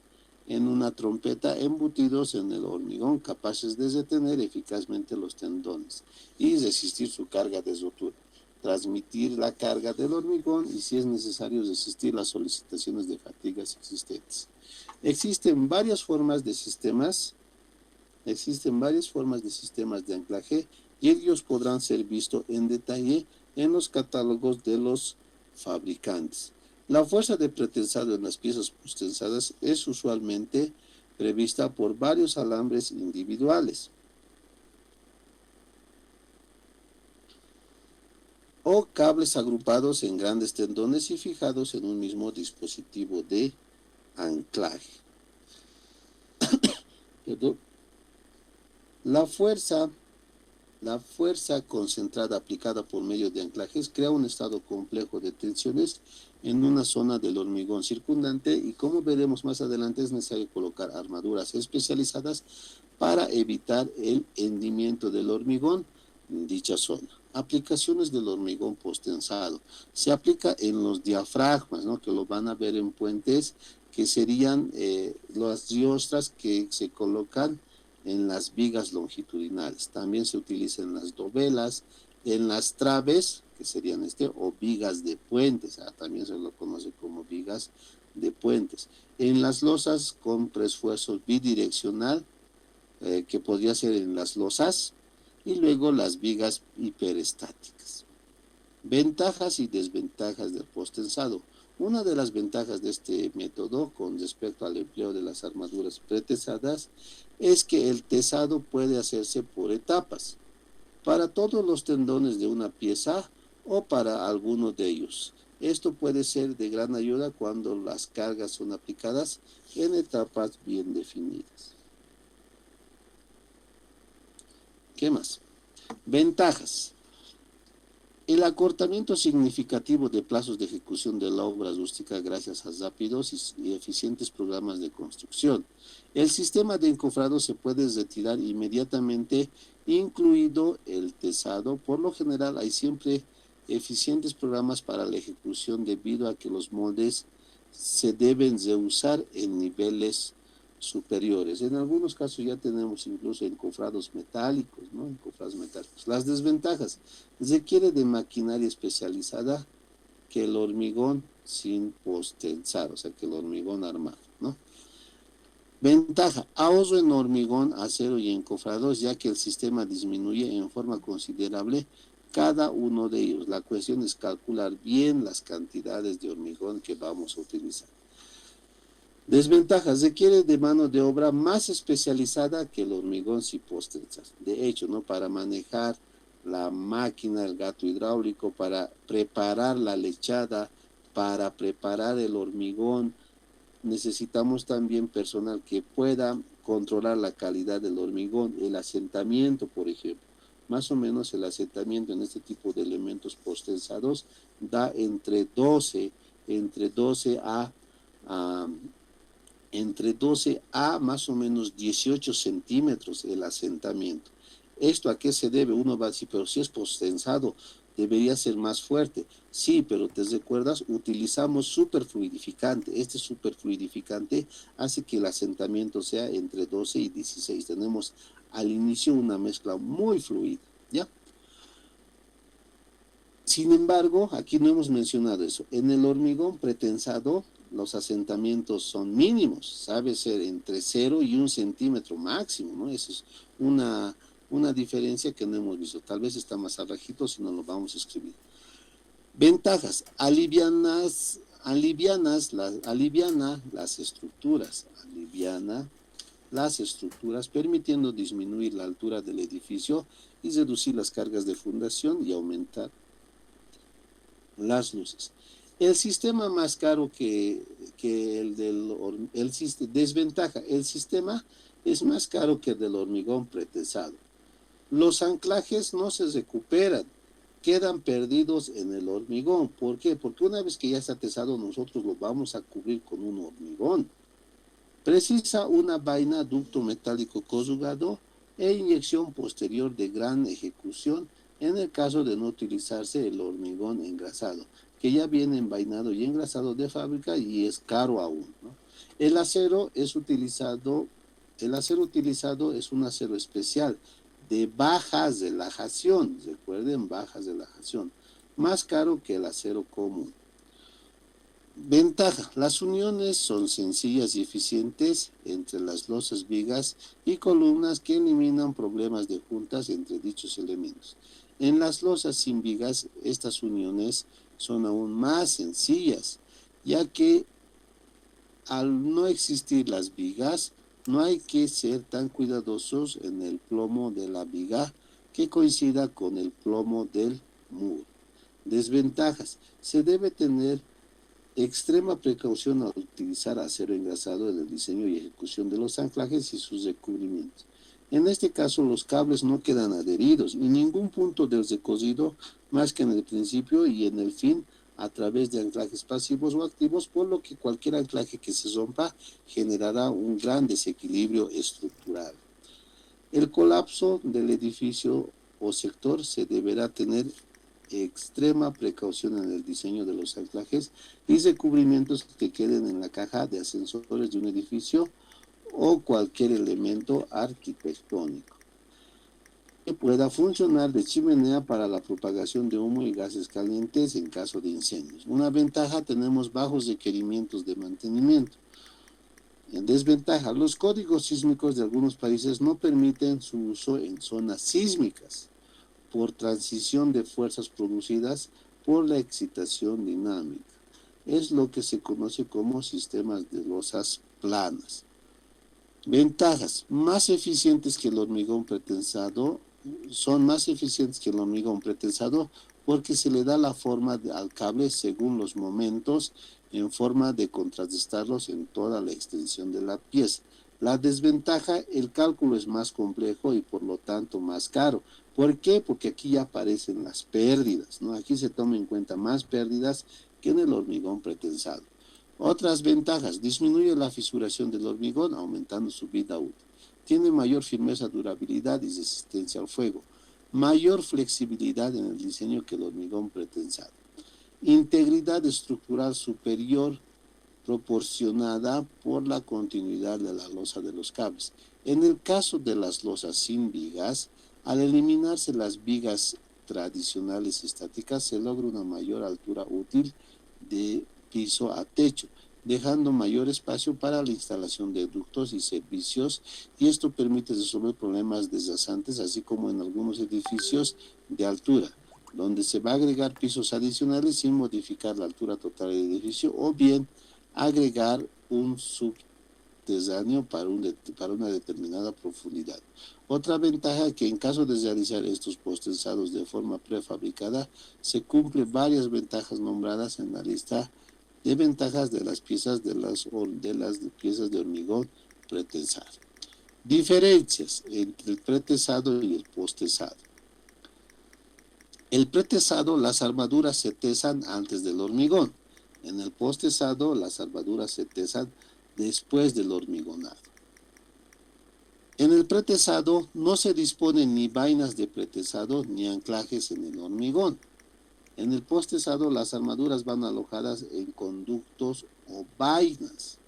en una trompeta embutidos en el hormigón, capaces de detener eficazmente los tendones y resistir su carga de rotura, transmitir la carga del hormigón y, si es necesario, resistir las solicitaciones de fatigas existentes. Existen varias formas de sistemas de anclaje y ellos podrán ser vistos en detalle en los catálogos de los fabricantes. La fuerza de pretensado en las piezas postensadas es usualmente prevista por varios alambres individuales o cables agrupados en grandes tendones y fijados en un mismo dispositivo de anclaje. La fuerza La fuerza concentrada aplicada por medio de anclajes crea un estado complejo de tensiones en una zona del hormigón circundante y como veremos más adelante es necesario colocar armaduras especializadas para evitar el hundimiento del hormigón en dicha zona. Aplicaciones del hormigón posttensado. Se aplica en los diafragmas, ¿no? Que lo van a ver en puentes, que serían las riostras que se colocan en las vigas longitudinales. También se utiliza en las dovelas, en las traves, que serían o vigas de puentes, también se lo conoce como vigas de puentes. En las losas con refuerzo bidireccional, que podría ser en las losas, y luego las vigas hiperestáticas. Ventajas y desventajas del posttensado. Una de las ventajas de este método con respecto al empleo de las armaduras pretensadas es que el tesado puede hacerse por etapas, para todos los tendones de una pieza o para alguno de ellos. Esto puede ser de gran ayuda cuando las cargas son aplicadas en etapas bien definidas. ¿Qué más? Ventajas. El acortamiento significativo de plazos de ejecución de la obra rústica gracias a rápidos y eficientes programas de construcción. El sistema de encofrado se puede retirar inmediatamente, incluido el tesado. Por lo general hay siempre eficientes programas para la ejecución debido a que los moldes se deben reusar en niveles superiores. En algunos casos ya tenemos incluso encofrados metálicos, ¿no? Encofrados metálicos. Las desventajas. Requiere de maquinaria especializada que el hormigón sin posttensar, o sea, que el hormigón armado, ¿no? Ventaja, ahorro en hormigón, acero y encofrados, ya que el sistema disminuye en forma considerable cada uno de ellos. La cuestión es calcular bien las cantidades de hormigón que vamos a utilizar. Desventajas, requiere de mano de obra más especializada que el hormigón sin posttensar. De hecho, ¿no? Para manejar la máquina, el gato hidráulico, para preparar la lechada, para preparar el hormigón, necesitamos también personal que pueda controlar la calidad del hormigón, el asentamiento, por ejemplo. Más o menos el asentamiento en este tipo de elementos posttensados da entre 12 a más o menos 18 centímetros el asentamiento. ¿Esto a qué se debe? Uno va a decir, pero si es posttensado, debería ser más fuerte. Sí, pero te recuerdas, utilizamos superfluidificante. Este superfluidificante hace que el asentamiento sea entre 12 y 16. Tenemos al inicio una mezcla muy fluida, ¿ya? Sin embargo, aquí no hemos mencionado eso. En el hormigón pretensado, los asentamientos son mínimos, sabe ser entre 0 y 1 centímetro máximo, ¿no? Esa es una diferencia que no hemos visto. Tal vez está más abajito, si no lo vamos a escribir. Ventajas, aliviana las estructuras, permitiendo disminuir la altura del edificio y reducir las cargas de fundación y aumentar las luces. El sistema más caro que el desventaja, el sistema es más caro que el del hormigón pretensado. Los anclajes no se recuperan, quedan perdidos en el hormigón. ¿Por qué? Porque una vez que ya está tesado, nosotros lo vamos a cubrir con un hormigón. Precisa una vaina, ducto metálico corrugado e inyección posterior de gran ejecución en el caso de no utilizarse el hormigón engrasado, que ya viene envainado y engrasado de fábrica y es caro aún, ¿no? El acero utilizado es un acero especial de baja relajación, recuerden, baja relajación, más caro que el acero común. Ventaja, las uniones son sencillas y eficientes entre las losas, vigas y columnas que eliminan problemas de juntas entre dichos elementos. En las losas sin vigas, estas uniones son aún más sencillas, ya que al no existir las vigas, no hay que ser tan cuidadosos en el plomo de la viga que coincida con el plomo del muro. Desventajas, se debe tener extrema precaución al utilizar acero engrasado en el diseño y ejecución de los anclajes y sus recubrimientos. En este caso los cables no quedan adheridos en ningún punto del recocido más que en el principio y en el fin a través de anclajes pasivos o activos, por lo que cualquier anclaje que se rompa generará un gran desequilibrio estructural. El colapso del edificio o sector se deberá tener extrema precaución en el diseño de los anclajes y recubrimientos que queden en la caja de ascensores de un edificio o cualquier elemento arquitectónico que pueda funcionar de chimenea para la propagación de humo y gases calientes en caso de incendios. Una ventaja, tenemos bajos requerimientos de mantenimiento. En desventaja, los códigos sísmicos de algunos países no permiten su uso en zonas sísmicas por transición de fuerzas producidas por la excitación dinámica. Es lo que se conoce como sistemas de losas planas. Ventajas, más eficientes que el hormigón pretensado, son más eficientes que el hormigón pretensado porque se le da la forma al cable según los momentos en forma de contrarrestarlos en toda la extensión de la pieza. La desventaja, el cálculo es más complejo y por lo tanto más caro. ¿Por qué? Porque aquí ya aparecen las pérdidas, ¿no? Aquí se toma en cuenta más pérdidas que en el hormigón pretensado. Otras ventajas, disminuye la fisuración del hormigón aumentando su vida útil. Tiene mayor firmeza, durabilidad y resistencia al fuego. Mayor flexibilidad en el diseño que el hormigón pretensado. Integridad estructural superior proporcionada por la continuidad de la losa de los cables. En el caso de las losas sin vigas, al eliminarse las vigas tradicionales estáticas, se logra una mayor altura útil de piso a techo, dejando mayor espacio para la instalación de ductos y servicios, y esto permite resolver problemas desgastantes, así como en algunos edificios de altura, donde se va a agregar pisos adicionales sin modificar la altura total del edificio, o bien agregar un subterráneo para una determinada profundidad. Otra ventaja es que en caso de realizar estos postensados de forma prefabricada, se cumplen varias ventajas nombradas en la lista de ventajas de las piezas de las piezas de hormigón pretensado. Diferencias entre el pretesado y el postesado. El pretesado, las armaduras se tesan antes del hormigón. En el postesado, las armaduras se tesan después del hormigonado. En el pretesado no se disponen ni vainas de pretesado ni anclajes en el hormigón. En el postesado las armaduras van alojadas en conductos o vainas.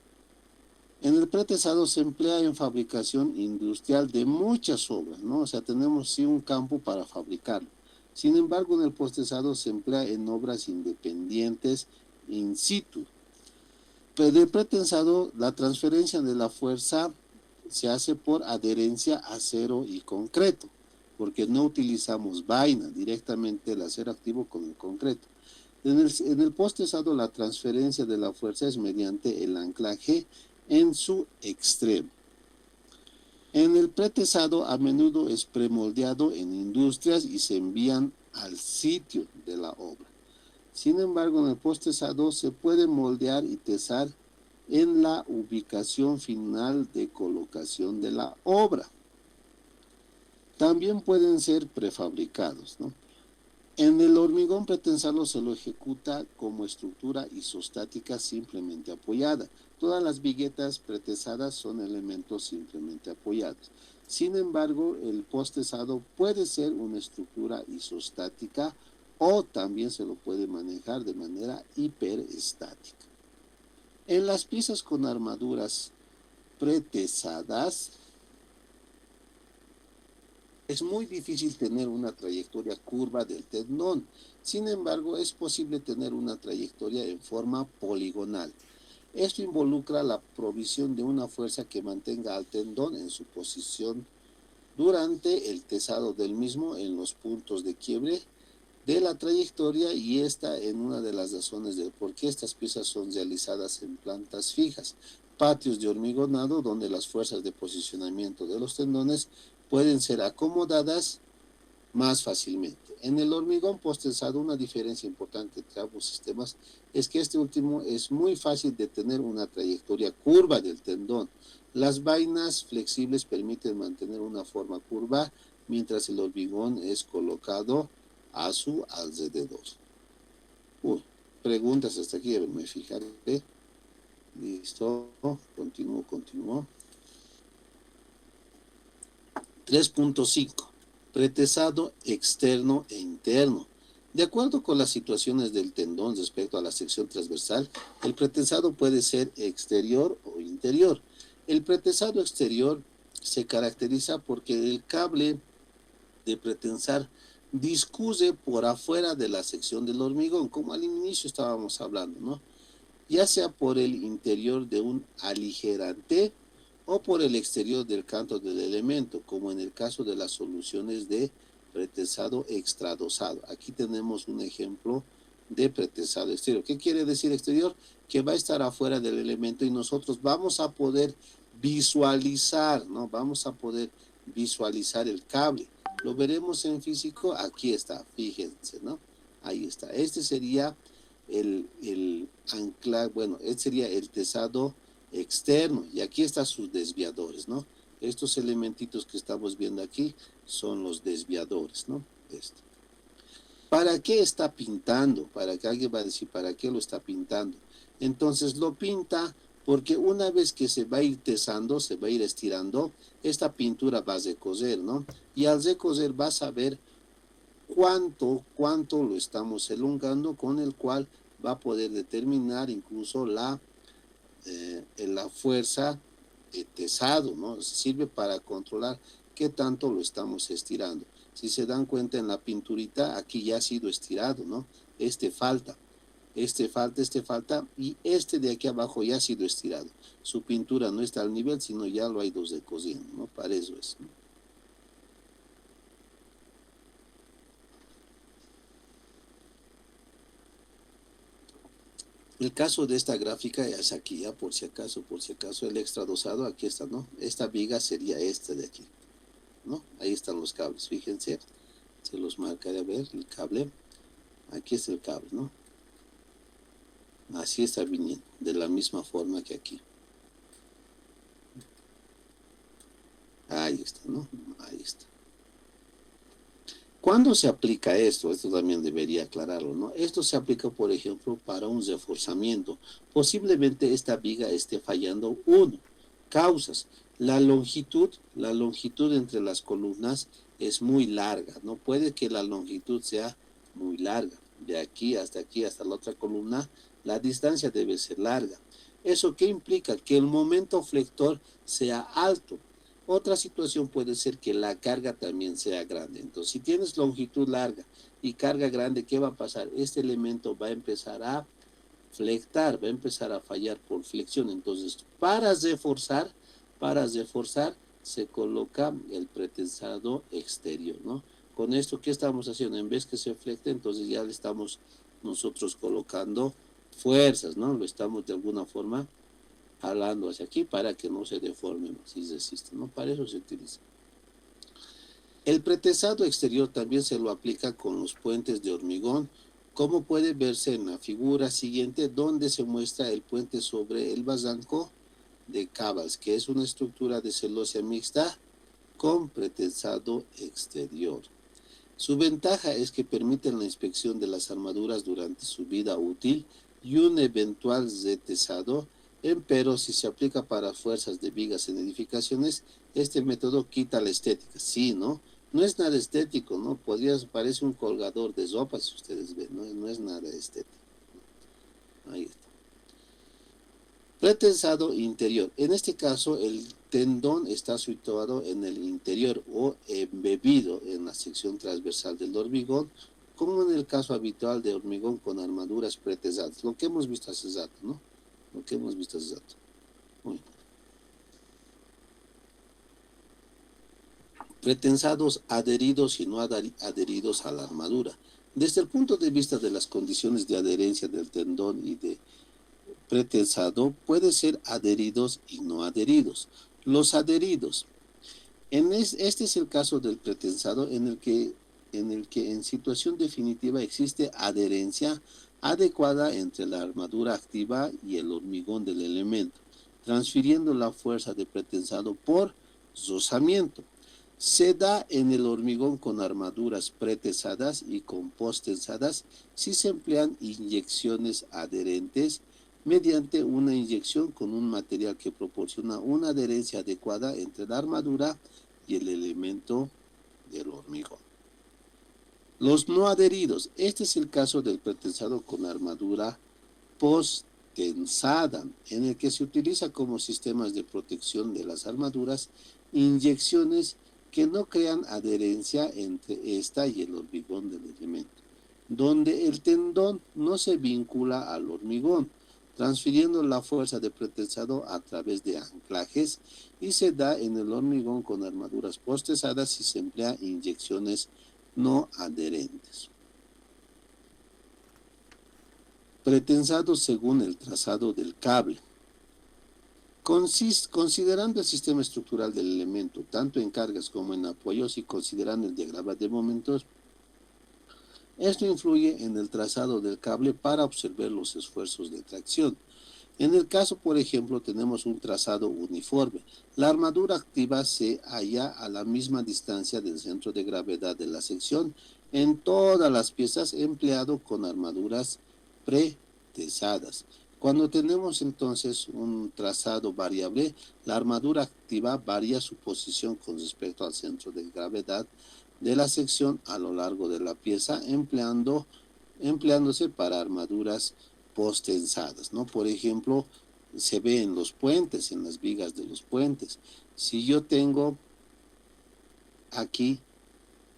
En el pretesado se emplea en fabricación industrial de muchas obras, ¿no? O sea, tenemos sí un campo para fabricarlo. Sin embargo, en el postesado se emplea en obras independientes in situ. Pero el pretensado, la transferencia de la fuerza se hace por adherencia a acero y concreto, porque no utilizamos vaina, directamente el acero activo con el concreto. En el postesado la transferencia de la fuerza es mediante el anclaje en su extremo. En el pretesado a menudo es premoldeado en industrias y se envían al sitio de la obra. Sin embargo, en el postesado se puede moldear y tesar en la ubicación final de colocación de la obra. También pueden ser prefabricados, ¿no? En el hormigón pretensado se lo ejecuta como estructura isostática simplemente apoyada. Todas las viguetas pretesadas son elementos simplemente apoyados. Sin embargo, el postesado puede ser una estructura isostática o también se lo puede manejar de manera hiperestática. En las piezas con armaduras pretesadas, es muy difícil tener una trayectoria curva del tendón. Sin embargo, es posible tener una trayectoria en forma poligonal. Esto involucra la provisión de una fuerza que mantenga al tendón en su posición durante el tesado del mismo en los puntos de quiebre de la trayectoria, y esta en una de las razones de por qué estas piezas son realizadas en plantas fijas, patios de hormigonado donde las fuerzas de posicionamiento de los tendones pueden ser acomodadas más fácilmente. En el hormigón posttensado, una diferencia importante entre ambos sistemas es que este último es muy fácil de tener una trayectoria curva del tendón. Las vainas flexibles permiten mantener una forma curva, mientras el hormigón es colocado a su alrededor. Preguntas hasta aquí, me fijaré. Listo, continúo. 3.5. Pretesado externo e interno. De acuerdo con las situaciones del tendón respecto a la sección transversal, el pretensado puede ser exterior o interior. El pretensado exterior se caracteriza porque el cable de pretensar discurre por afuera de la sección del hormigón, como al inicio estábamos hablando, ¿no? Ya sea por el interior de un aligerante o por el exterior del canto del elemento, como en el caso de las soluciones de pretensado extradosado. Aquí tenemos un ejemplo de pretensado exterior. ¿Qué quiere decir exterior? Que va a estar afuera del elemento y nosotros vamos a poder visualizar, ¿no? Vamos a poder visualizar el cable. Lo veremos en físico, aquí está, fíjense, ¿no? Ahí está. Este sería el ancla, bueno, este sería el tesado externo, y aquí están sus desviadores, ¿no? Estos elementitos que estamos viendo aquí son los desviadores, ¿no? ¿Para qué está pintando? Para que alguien va a decir, ¿para qué lo está pintando? Entonces lo pinta porque una vez que se va a ir tesando, se va a ir estirando, esta pintura va a recoger, ¿no? Y al recoger vas a ver cuánto lo estamos elongando, con el cual va a poder determinar incluso la fuerza de tesado, ¿no? Sirve para controlar qué tanto lo estamos estirando. Si se dan cuenta en la pinturita, aquí ya ha sido estirado, ¿no? Este falta, y este de aquí abajo ya ha sido estirado. Su pintura no está al nivel, sino ya lo ha ido recosiendo, ¿no? Para eso es, ¿no? El caso de esta gráfica es aquí, ya por si acaso, el extradosado, aquí está, ¿no? Esta viga sería esta de aquí, ¿no? Ahí están los cables, fíjense, se los marcaré a ver, el cable, aquí es el cable, ¿no? Así está viniendo, de la misma forma que aquí. Ahí está, ¿no? Ahí está. ¿Cuándo se aplica esto? Esto también debería aclararlo, ¿no? Esto se aplica, por ejemplo, para un reforzamiento. Posiblemente esta viga esté fallando. Uno, causas. La longitud entre las columnas es muy larga, ¿no? Puede que la longitud sea muy larga. De aquí, hasta la otra columna, la distancia debe ser larga. ¿Eso qué implica? Que el momento flector sea alto. Otra situación puede ser que la carga también sea grande. Entonces, si tienes longitud larga y carga grande, ¿qué va a pasar? Este elemento va a empezar a flectar, va a empezar a fallar por flexión. Entonces, para reforzar, se coloca el pretensado exterior, ¿no? Con esto, ¿qué estamos haciendo? En vez que se flecte, entonces ya le estamos nosotros colocando fuerzas, ¿no? Lo estamos de alguna forma jalando hacia aquí para que no se deforme más y resista, ¿no? Para eso se utiliza. El pretensado exterior también se lo aplica con los puentes de hormigón, como puede verse en la figura siguiente, donde se muestra el puente sobre el barranco de Cabals, que es una estructura de celosía mixta con pretensado exterior. Su ventaja es que permiten la inspección de las armaduras durante su vida útil y un eventual retesado. Empero, si se aplica para fuerzas de vigas en edificaciones, este método quita la estética. Sí, ¿no? No es nada estético, ¿no? Parece un colgador de ropa, si ustedes ven, ¿no? No es nada estético. Ahí está. Pretensado interior. En este caso, el tendón está situado en el interior o embebido en la sección transversal del hormigón, como en el caso habitual de hormigón con armaduras pretensadas. Lo que hemos visto hace rato, ¿no? Pretensados adheridos y no adheridos a la armadura. Desde el punto de vista de las condiciones de adherencia del tendón y de pretensado, puede ser adheridos y no adheridos. Los adheridos. Este es el caso del pretensado, en el que en el que en situación definitiva existe adherencia adecuada entre la armadura activa y el hormigón del elemento, transfiriendo la fuerza de pretensado por rozamiento. Se da en el hormigón con armaduras pretensadas y con postensadas si se emplean inyecciones adherentes mediante una inyección con un material que proporciona una adherencia adecuada entre la armadura y el elemento del hormigón. Los no adheridos. Este es el caso del pretensado con armadura postensada, en el que se utiliza como sistemas de protección de las armaduras inyecciones que no crean adherencia entre esta y el hormigón del elemento, donde el tendón no se vincula al hormigón, transfiriendo la fuerza de pretensado a través de anclajes, y se da en el hormigón con armaduras postensadas si se emplea inyecciones no adherentes. Pretensado según el trazado del cable. Considerando el sistema estructural del elemento, tanto en cargas como en apoyos, y considerando el diagrama de momentos, esto influye en el trazado del cable para observar los esfuerzos de tracción. En el caso, por ejemplo, tenemos un trazado uniforme. La armadura activa se halla a la misma distancia del centro de gravedad de la sección en todas las piezas, empleado con armaduras pretensadas. Cuando tenemos entonces un trazado variable, la armadura activa varía su posición con respecto al centro de gravedad de la sección a lo largo de la pieza, empleándose para armaduras postensadas, ¿no? Por ejemplo, se ve en los puentes, en las vigas de los puentes. Si yo tengo aquí,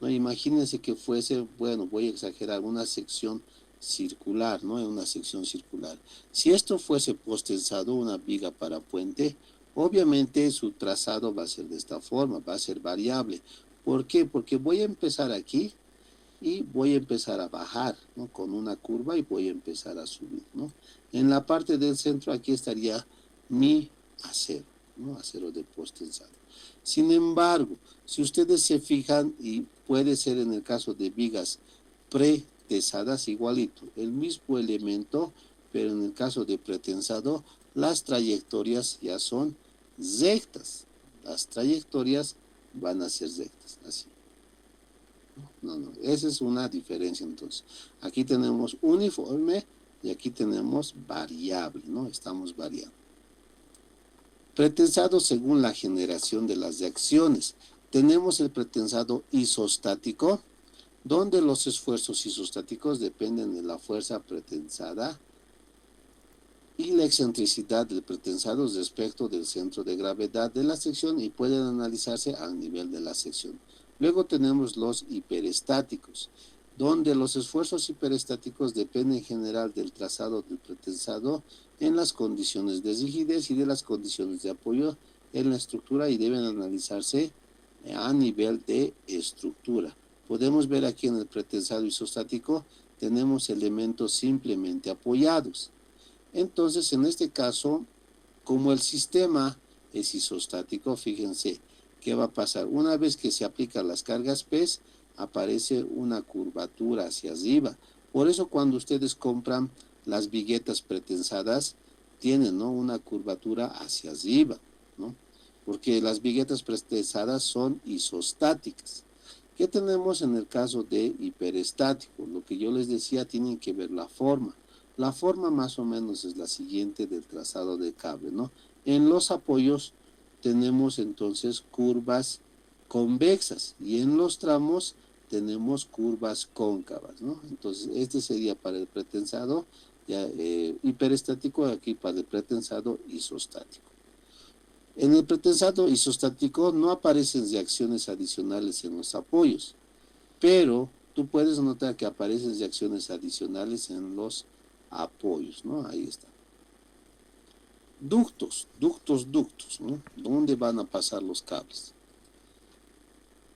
¿no? Imagínense que fuese, bueno, voy a exagerar, una sección circular, ¿no? Una sección circular. Si esto fuese postensado, una viga para puente, obviamente su trazado va a ser de esta forma, va a ser variable. ¿Por qué? Porque voy a empezar aquí y voy a empezar a bajar, ¿no? Con una curva, y voy a empezar a subir, ¿no? En la parte del centro aquí estaría mi acero, ¿no? Acero de postensado. Sin embargo, si ustedes se fijan, y puede ser en el caso de vigas pretensadas, igualito, el mismo elemento, pero en el caso de pretensado, las trayectorias ya son rectas. Las trayectorias van a ser rectas, así. No, esa es una diferencia. Entonces, aquí tenemos uniforme y aquí tenemos variable, ¿no? Estamos variando. Pretensado según la generación de las reacciones. Tenemos el pretensado isostático, donde los esfuerzos isostáticos dependen de la fuerza pretensada y la excentricidad del pretensado respecto del centro de gravedad de la sección, y pueden analizarse al nivel de la sección. Luego tenemos los hiperestáticos, donde los esfuerzos hiperestáticos dependen en general del trazado del pretensado en las condiciones de rigidez y de las condiciones de apoyo en la estructura, y deben analizarse a nivel de estructura. Podemos ver aquí en el pretensado isostático, tenemos elementos simplemente apoyados. Entonces, en este caso, como el sistema es isostático, fíjense, ¿qué va a pasar? Una vez que se aplican las cargas P, aparece una curvatura hacia arriba. Por eso cuando ustedes compran las viguetas pretensadas, tienen, ¿no?, una curvatura hacia arriba, ¿no? Porque las viguetas pretensadas son isostáticas. ¿Qué tenemos en el caso de hiperestático? Lo que yo les decía, tienen que ver la forma. La forma más o menos es la siguiente del trazado de cable, ¿no? En los apoyos tenemos entonces curvas convexas, y en los tramos tenemos curvas cóncavas, ¿no? Entonces, este sería para el pretensado ya, hiperestático, aquí para el pretensado isostático. En el pretensado isostático no aparecen reacciones adicionales en los apoyos, pero tú puedes notar que aparecen reacciones adicionales en los apoyos, ¿no? Ahí está. Ductos, ¿no? ¿Dónde van a pasar los cables?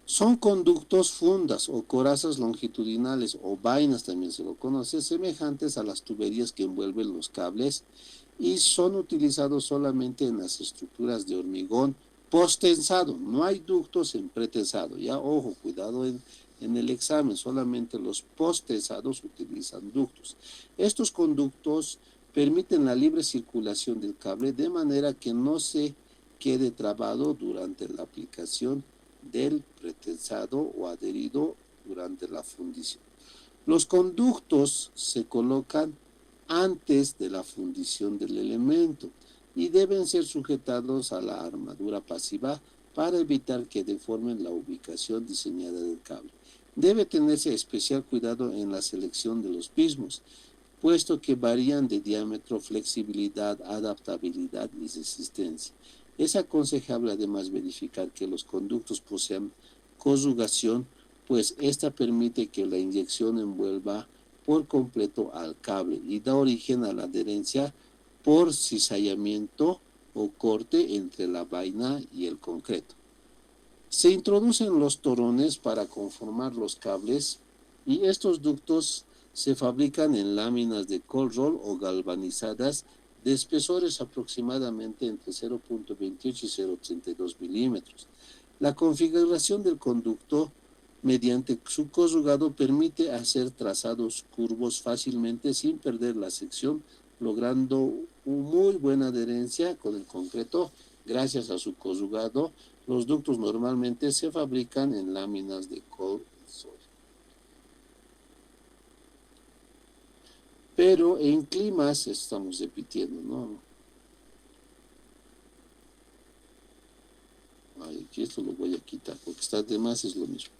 Son conductos, fundas o corazas longitudinales, o vainas también se lo conoce, semejantes a las tuberías que envuelven los cables, y son utilizados solamente en las estructuras de hormigón postensado. No hay ductos en pretensado. Ya, ojo, cuidado en en el examen. Solamente los post-tesados utilizan ductos. Estos conductos permiten la libre circulación del cable de manera que no se quede trabado durante la aplicación del pretensado o adherido durante la fundición. Los conductos se colocan antes de la fundición del elemento y deben ser sujetados a la armadura pasiva para evitar que deformen la ubicación diseñada del cable. Debe tenerse especial cuidado en la selección de los mismos, puesto que varían de diámetro, flexibilidad, adaptabilidad y resistencia. Es aconsejable además verificar que los conductos posean conjugación, pues esta permite que la inyección envuelva por completo al cable y da origen a la adherencia por cizallamiento o corte entre la vaina y el concreto. Se introducen los torones para conformar los cables y estos ductos se fabrican en láminas de cold roll o galvanizadas de espesores aproximadamente entre 0.28 y 0.32 milímetros. La configuración del conducto mediante su conjugado permite hacer trazados curvos fácilmente sin perder la sección, logrando muy buena adherencia con el concreto gracias a su conjugado. Los ductos normalmente se fabrican en láminas de cold roll. Pero en climas, estamos repitiendo, ¿no? Ay, aquí esto lo voy a quitar porque está de más, es lo mismo.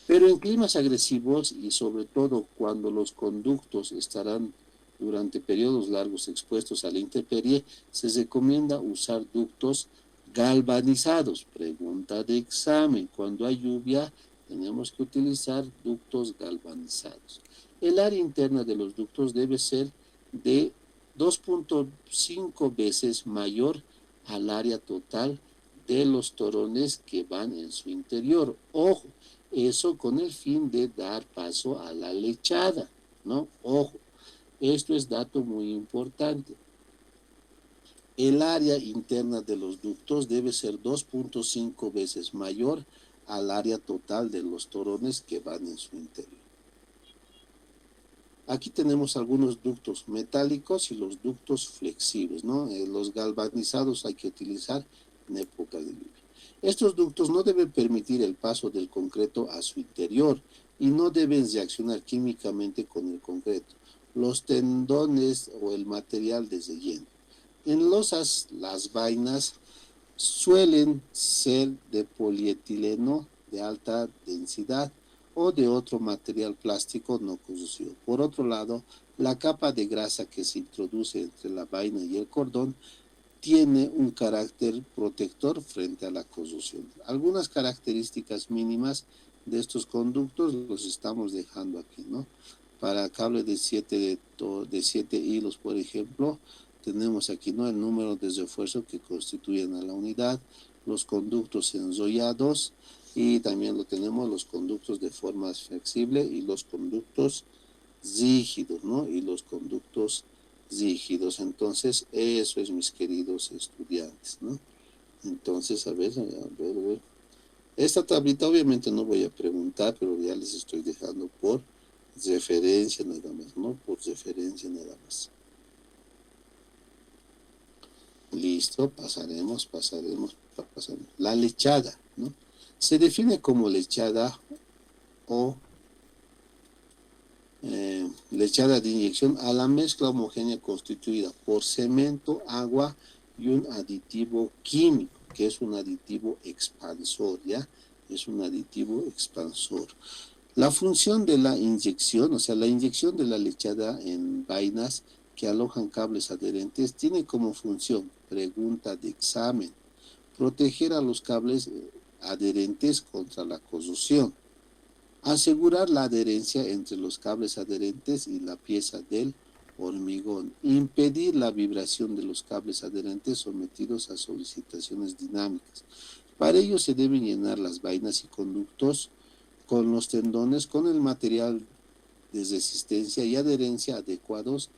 Pero en climas agresivos y sobre todo cuando los conductos estarán durante periodos largos expuestos a la intemperie, se recomienda usar ductos galvanizados. Pregunta de examen: cuando hay lluvia tenemos que utilizar ductos galvanizados. El área interna de los ductos debe ser de 2.5 veces mayor al área total de los torones que van en su interior. Ojo, eso con el fin de dar paso a la lechada, ¿no? Ojo, esto es dato muy importante. El área interna de los ductos debe ser 2.5 veces mayor al área total de los torones que van en su interior. Aquí tenemos algunos ductos metálicos y los ductos flexibles, ¿no? Los galvanizados hay que utilizar en época de lluvia. Estos ductos no deben permitir el paso del concreto a su interior y no deben reaccionar químicamente con el concreto, los tendones o el material de relleno. En losas, las vainas suelen ser de polietileno de alta densidad o de otro material plástico no cocido. Por otro lado, la capa de grasa que se introduce entre la vaina y el cordón tiene un carácter protector frente a la corrosión. Algunas características mínimas de estos conductos los estamos dejando aquí, ¿no? Para cable de 7 hilos, por ejemplo, tenemos aquí, ¿no?, el número de refuerzo que constituyen a la unidad, los conductos enrollados y también lo tenemos los conductos de forma flexible y los conductos rígidos, ¿no? Y los conductos rígidos. Entonces, eso es, mis queridos estudiantes, ¿no? Entonces, a ver. Esta tablita obviamente no voy a preguntar, pero ya les estoy dejando por referencia nada más, ¿no? Por referencia nada más. Listo, pasaremos. La lechada, ¿no? Se define como lechada o lechada de inyección a la mezcla homogénea constituida por cemento, agua y un aditivo químico, que es un aditivo expansor, ¿ya? Es un aditivo expansor. La función de la inyección, o sea, la inyección de la lechada en vainas que alojan cables adherentes, tiene como función, pregunta de examen, proteger a los cables adherentes contra la corrosión, asegurar la adherencia entre los cables adherentes y la pieza del hormigón, impedir la vibración de los cables adherentes sometidos a solicitaciones dinámicas. Para ello se deben llenar las vainas y conductos con los tendones con el material de resistencia y adherencia adecuados,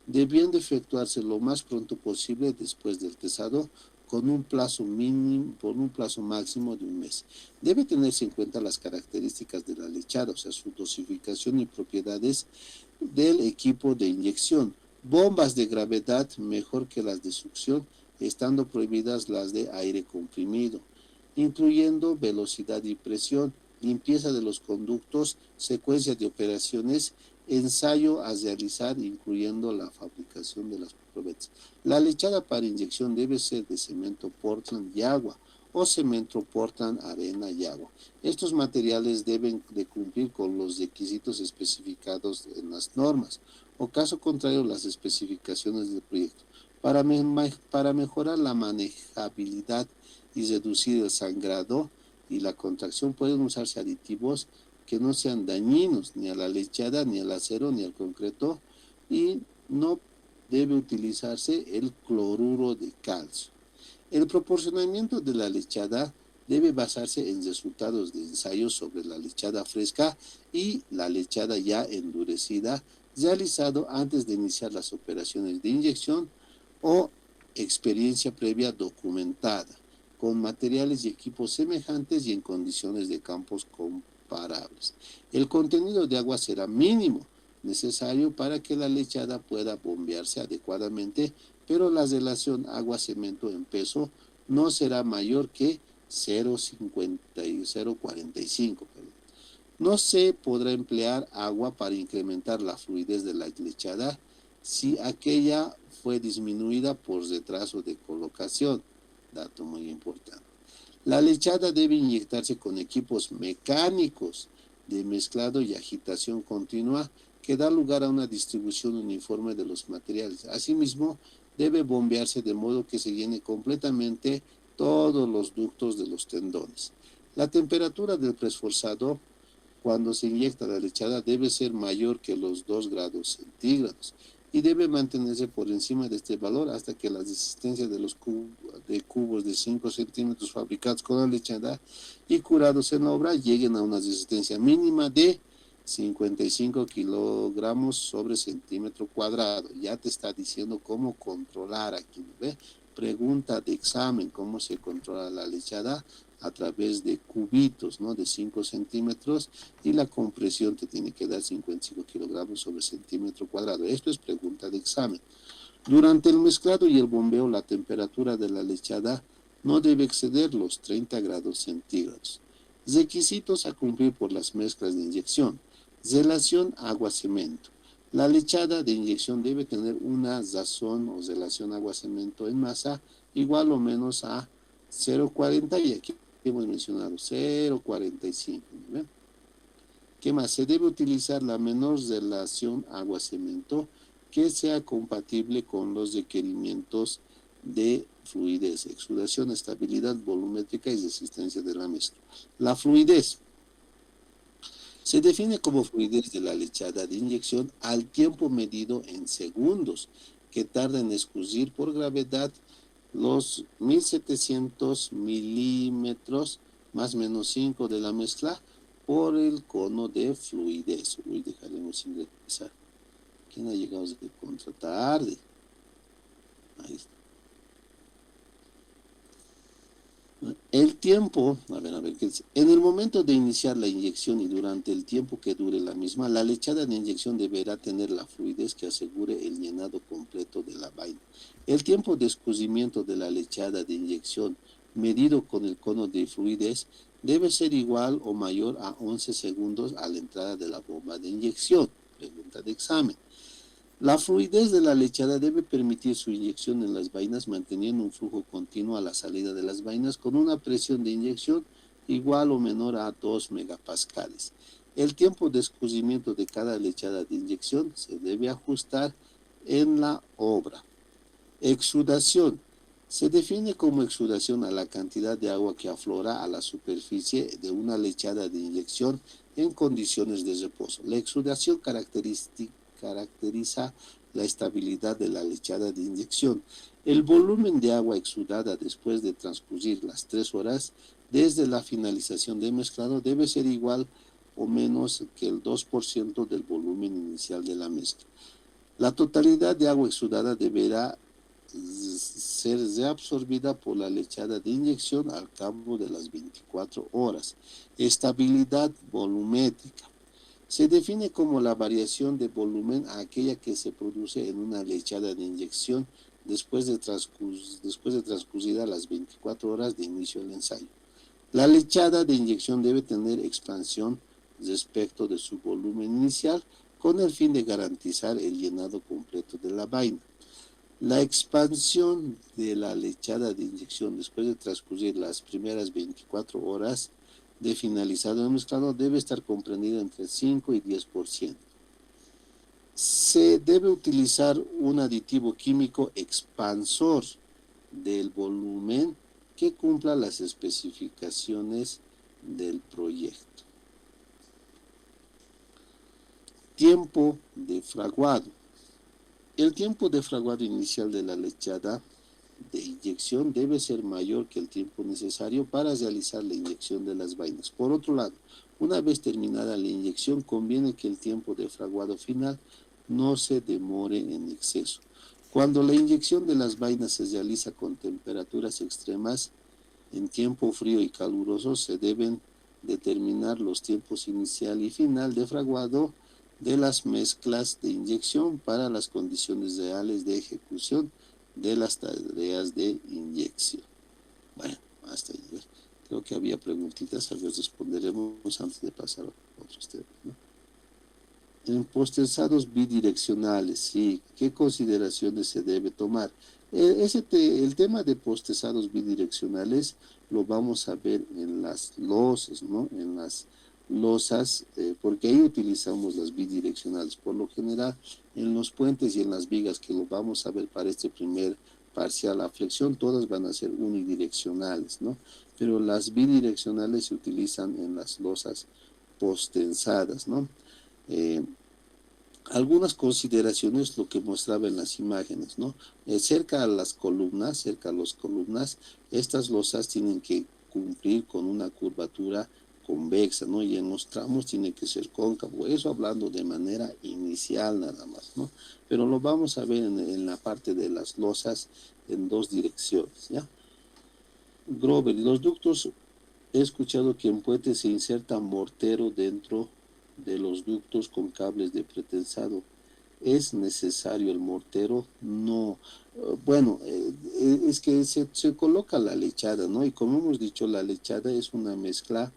debiendo efectuarse lo más pronto posible después del tesado, con un plazo mínimo, por un plazo máximo de un mes. Debe tenerse en cuenta las características de la lechada, o sea, su dosificación y propiedades del equipo de inyección. Bombas de gravedad mejor que las de succión, estando prohibidas las de aire comprimido, incluyendo velocidad y presión, limpieza de los conductos, secuencia de operaciones, ensayo a realizar, incluyendo la fabricación de las probetas. La lechada para inyección debe ser de cemento Portland y agua, o cemento Portland, arena y agua. Estos materiales deben de cumplir con los requisitos especificados en las normas, o caso contrario las especificaciones del proyecto. Para mejorar la manejabilidad y reducir el sangrado y la contracción, pueden usarse aditivos que no sean dañinos ni a la lechada, ni al acero, ni al concreto, y no debe utilizarse el cloruro de calcio. El proporcionamiento de la lechada debe basarse en resultados de ensayos sobre la lechada fresca y la lechada ya endurecida, realizado antes de iniciar las operaciones de inyección, o experiencia previa documentada, con materiales y equipos semejantes y en condiciones de campos comparables. El contenido de agua será mínimo, necesario para que la lechada pueda bombearse adecuadamente, pero la relación agua-cemento en peso no será mayor que 0,45. No se podrá emplear agua para incrementar la fluidez de la lechada si aquella fue disminuida por retraso de colocación. Dato muy importante. La lechada debe inyectarse con equipos mecánicos de mezclado y agitación continua que da lugar a una distribución uniforme de los materiales. Asimismo, debe bombearse de modo que se llene completamente todos los ductos de los tendones. La temperatura del preesforzado cuando se inyecta la lechada debe ser mayor que los 2 grados centígrados y debe mantenerse por encima de este valor hasta que la resistencia de los cubos de 5 centímetros fabricados con la lechada y curados en obra lleguen a una resistencia mínima de 55 kilogramos sobre centímetro cuadrado. Ya te está diciendo cómo controlar aquí, ¿ve? Pregunta de examen, cómo se controla la lechada a través de cubitos, ¿no? De 5 centímetros, y la compresión te tiene que dar 55 kilogramos sobre centímetro cuadrado. Esto es pregunta de examen. Durante el mezclado y el bombeo, la temperatura de la lechada no debe exceder los 30 grados centígrados. Requisitos a cumplir por las mezclas de inyección. Relación agua-cemento. La lechada de inyección debe tener una razón o relación agua-cemento en masa igual o menos a 0,40, y aquí hemos mencionado 0,45. ¿Ven? ¿Qué más? Se debe utilizar la menor relación agua-cemento que sea compatible con los requerimientos de fluidez, exudación, estabilidad volumétrica y resistencia de la mezcla. La fluidez se define como fluidez de la lechada de inyección al tiempo medido en segundos que tarda en escurrir por gravedad los 1700 milímetros más menos 5 de la mezcla por el cono de fluidez. Uy, dejaremos ingresar. ¿Quién ha llegado de contra tarde? Ahí está. El tiempo, a ver qué dice. En el momento de iniciar la inyección y durante el tiempo que dure la misma, la lechada de inyección deberá tener la fluidez que asegure el llenado completo de la vaina. El tiempo de escurrimiento de la lechada de inyección, medido con el cono de fluidez, debe ser igual o mayor a 11 segundos a la entrada de la bomba de inyección. Pregunta de examen. La fluidez de la lechada debe permitir su inyección en las vainas manteniendo un flujo continuo a la salida de las vainas con una presión de inyección igual o menor a 2 megapascales. El tiempo de escurrimiento de cada lechada de inyección se debe ajustar en la obra. Exudación. Se define como exudación a la cantidad de agua que aflora a la superficie de una lechada de inyección en condiciones de reposo. La exudación caracteriza la estabilidad de la lechada de inyección. El volumen de agua exudada después de transcurrir las 3 horas desde la finalización del mezclado debe ser igual o menos que el 2% del volumen inicial de la mezcla. La totalidad de agua exudada deberá ser reabsorbida por la lechada de inyección al cabo de las 24 horas. Estabilidad volumétrica. Se define como la variación de volumen a aquella que se produce en una lechada de inyección después de transcurridas las 24 horas de inicio del ensayo. La lechada de inyección debe tener expansión respecto de su volumen inicial con el fin de garantizar el llenado completo de la vaina. La expansión de la lechada de inyección después de transcurrir las primeras 24 horas de finalizado el mezclado debe estar comprendida entre 5 y 10%. Se debe utilizar un aditivo químico expansor del volumen que cumpla las especificaciones del proyecto. Tiempo de fraguado. El tiempo de fraguado inicial de la lechada de inyección debe ser mayor que el tiempo necesario para realizar la inyección de las vainas. Por otro lado, una vez terminada la inyección, conviene que el tiempo de fraguado final no se demore en exceso. Cuando la inyección de las vainas se realiza con temperaturas extremas, en tiempo frío y caluroso, se deben determinar los tiempos inicial y final de fraguado de las mezclas de inyección para las condiciones reales de ejecución de las tareas de inyección. Bueno, hasta ahí. Creo que había preguntitas, a ver, responderemos antes de pasar a otros temas, ¿no? En posterzados bidireccionales, sí, ¿qué consideraciones se debe tomar? El tema de posterzados bidireccionales lo vamos a ver en las losas, ¿no? En las losas, porque ahí utilizamos las bidireccionales. Por lo general, en los puentes y en las vigas, que lo vamos a ver para este primer parcial a flexión, todas van a ser unidireccionales, ¿no? Pero las bidireccionales se utilizan en las losas postensadas, ¿no? Algunas consideraciones, lo que mostraba en las imágenes, ¿no? Cerca a las columnas, estas losas tienen que cumplir con una curvatura convexa, ¿no? Y en los tramos tiene que ser cóncavo, eso hablando de manera inicial nada más, ¿no? Pero lo vamos a ver en la parte de las losas en dos direcciones, ¿ya? Grover, los ductos, he escuchado que en puentes se inserta mortero dentro de los ductos con cables de pretensado. ¿Es necesario el mortero? No. Bueno, es que se coloca la lechada, ¿no? Y como hemos dicho, la lechada es una mezcla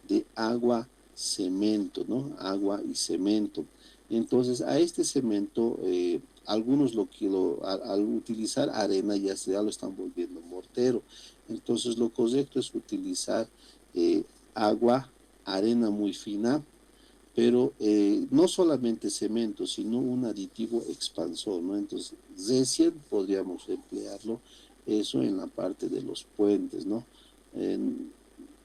de agua, cemento, ¿no? Agua y cemento. Entonces, a este cemento, algunos al utilizar arena ya lo están volviendo mortero. Entonces, lo correcto es utilizar agua, arena muy fina, pero no solamente cemento, sino un aditivo expansor, ¿no? Entonces, recién podríamos emplearlo eso en la parte de los puentes, ¿no?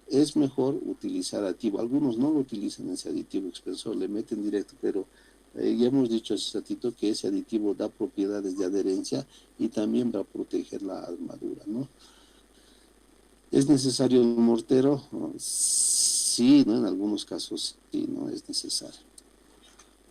Es mejor utilizar aditivo. Algunos no lo utilizan ese aditivo expansor, le meten directo, pero ya hemos dicho hace ratito que ese aditivo da propiedades de adherencia y también va a proteger la armadura, ¿no? ¿Es necesario un mortero? Sí, ¿no? En algunos casos sí, no es necesario.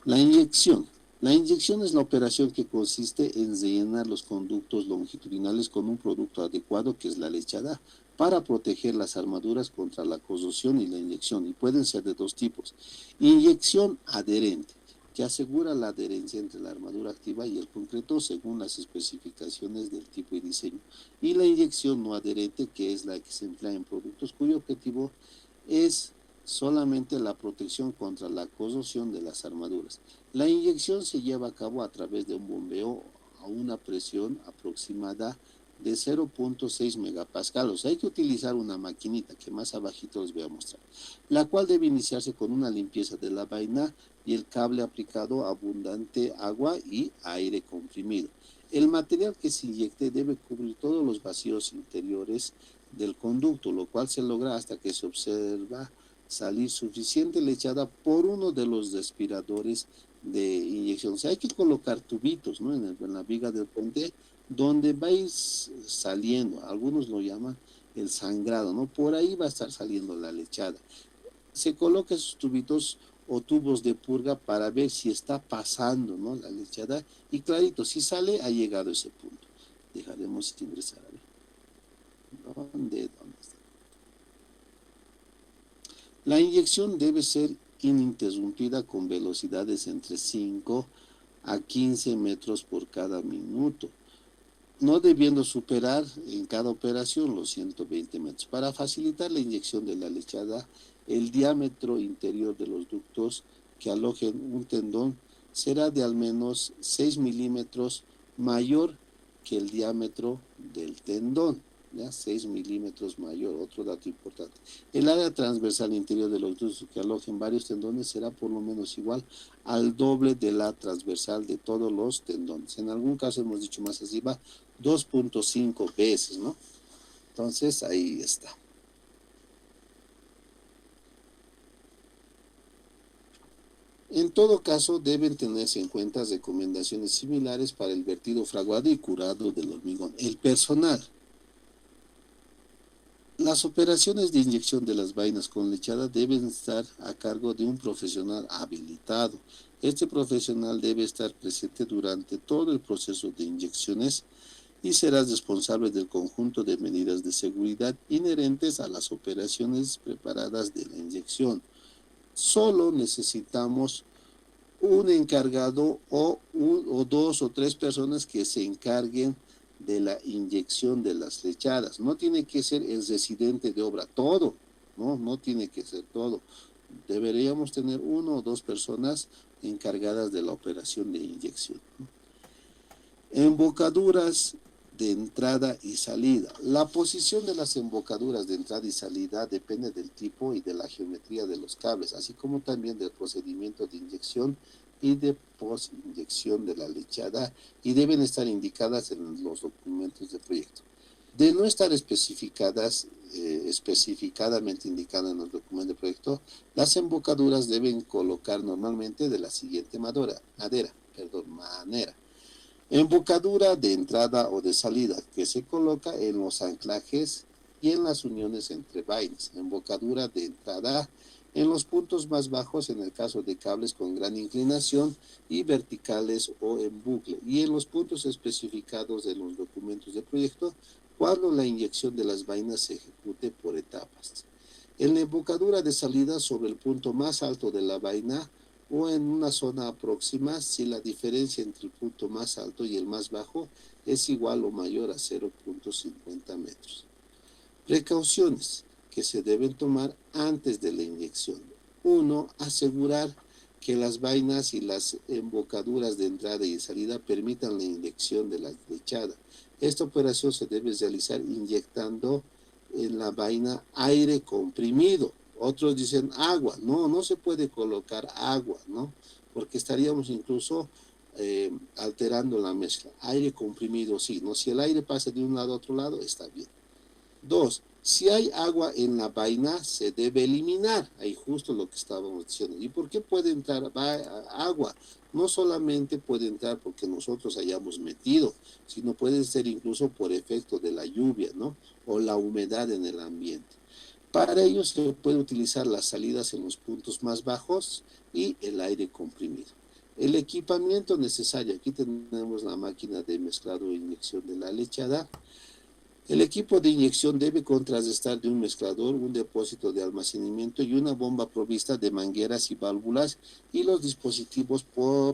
La inyección. La inyección es la operación que consiste en rellenar los conductos longitudinales con un producto adecuado, que es la lechada, para proteger las armaduras contra la corrosión y la inyección, y pueden ser de dos tipos. Inyección adherente, que asegura la adherencia entre la armadura activa y el concreto según las especificaciones del tipo y diseño. Y la inyección no adherente, que es la que se emplea en productos cuyo objetivo es solamente la protección contra la corrosión de las armaduras. La inyección se lleva a cabo a través de un bombeo a una presión aproximada de 0.6 megapascal. O sea, hay que utilizar una maquinita que más abajito les voy a mostrar, la cual debe iniciarse con una limpieza de la vaina y el cable aplicado a abundante agua y aire comprimido. El material que se inyecte debe cubrir todos los vacíos interiores del conducto, lo cual se logra hasta que se observa salir suficiente lechada por uno de los respiradores de inyección. O sea, hay que colocar tubitos, ¿no? en la viga del puente, donde vais saliendo, algunos lo llaman el sangrado, ¿no? Por ahí va a estar saliendo la lechada. Se coloca esos tubitos o tubos de purga para ver si está pasando, ¿no? La lechada, y clarito, si sale, ha llegado ese punto. Dejaremos ingresar. A ver. ¿Dónde está? La inyección debe ser ininterrumpida con velocidades entre 5 a 15 metros por cada minuto, no debiendo superar en cada operación los 120 metros. Para facilitar la inyección de la lechada, el diámetro interior de los ductos que alojen un tendón será de al menos 6 milímetros mayor que el diámetro del tendón. ¿Ya? 6 milímetros mayor, otro dato importante. El área transversal interior de los ductos que alojen varios tendones será por lo menos igual al doble de la transversal de todos los tendones. En algún caso hemos dicho más arriba 2.5 veces, ¿no? Entonces ahí está. En todo caso, deben tenerse en cuenta recomendaciones similares para el vertido fraguado y curado del hormigón. El personal. Las operaciones de inyección de las vainas con lechada deben estar a cargo de un profesional habilitado. Este profesional debe estar presente durante todo el proceso de inyecciones y será responsable del conjunto de medidas de seguridad inherentes a las operaciones preparadas de la inyección. Solo necesitamos un encargado o 2 o 3 personas que se encarguen de la inyección de las lechadas. No tiene que ser el residente de obra, todo, no tiene que ser todo. Deberíamos tener 1 o 2 personas encargadas de la operación de inyección. Embocaduras de entrada y salida. La posición de las embocaduras de entrada y salida depende del tipo y de la geometría de los cables, así como también del procedimiento de inyección y de post-inyección de la lechada, y deben estar indicadas en los documentos de proyecto. De no estar especificadamente indicadas en los documentos de proyecto, las embocaduras deben colocar normalmente de la siguiente manera. Embocadura de entrada o de salida, que se coloca en los anclajes y en las uniones entre vainas. Embocadura de entrada en los puntos más bajos en el caso de cables con gran inclinación y verticales o en bucle, y en los puntos especificados en los documentos de proyecto cuando la inyección de las vainas se ejecute por etapas. En la embocadura de salida sobre el punto más alto de la vaina o en una zona próxima si la diferencia entre el punto más alto y el más bajo es igual o mayor a 0.50 metros. Precauciones que se deben tomar antes de la inyección. 1. Asegurar que las vainas y las embocaduras de entrada y salida permitan la inyección de la lechada. Esta operación se debe realizar inyectando en la vaina aire comprimido. Otros dicen agua. No se puede colocar agua, ¿no? Porque estaríamos incluso alterando la mezcla. Aire comprimido, sí, ¿no? Si el aire pasa de un lado a otro lado, está bien. 2. Si hay agua en la vaina, se debe eliminar. Ahí justo lo que estábamos diciendo. ¿Y por qué puede entrar agua? No solamente puede entrar porque nosotros hayamos metido, sino puede ser incluso por efecto de la lluvia, ¿no? O la humedad en el ambiente. Para ello se puede utilizar las salidas en los puntos más bajos y el aire comprimido. El equipamiento necesario. Aquí tenemos la máquina de mezclado e inyección de la lechada. El equipo de inyección debe contrarrestar de un mezclador, un depósito de almacenamiento y una bomba provista de mangueras y válvulas y los dispositivos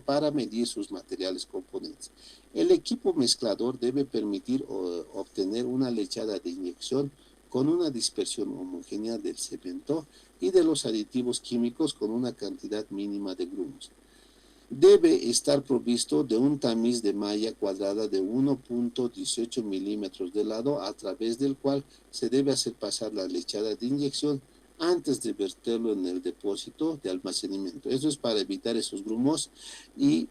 para medir sus materiales componentes. El equipo mezclador debe permitir obtener una lechada de inyección con una dispersión homogénea del cemento y de los aditivos químicos con una cantidad mínima de grumos. Debe estar provisto de un tamiz de malla cuadrada de 1.18 milímetros de lado, a través del cual se debe hacer pasar la lechada de inyección antes de verterlo en el depósito de almacenamiento. Eso es para evitar esos grumos y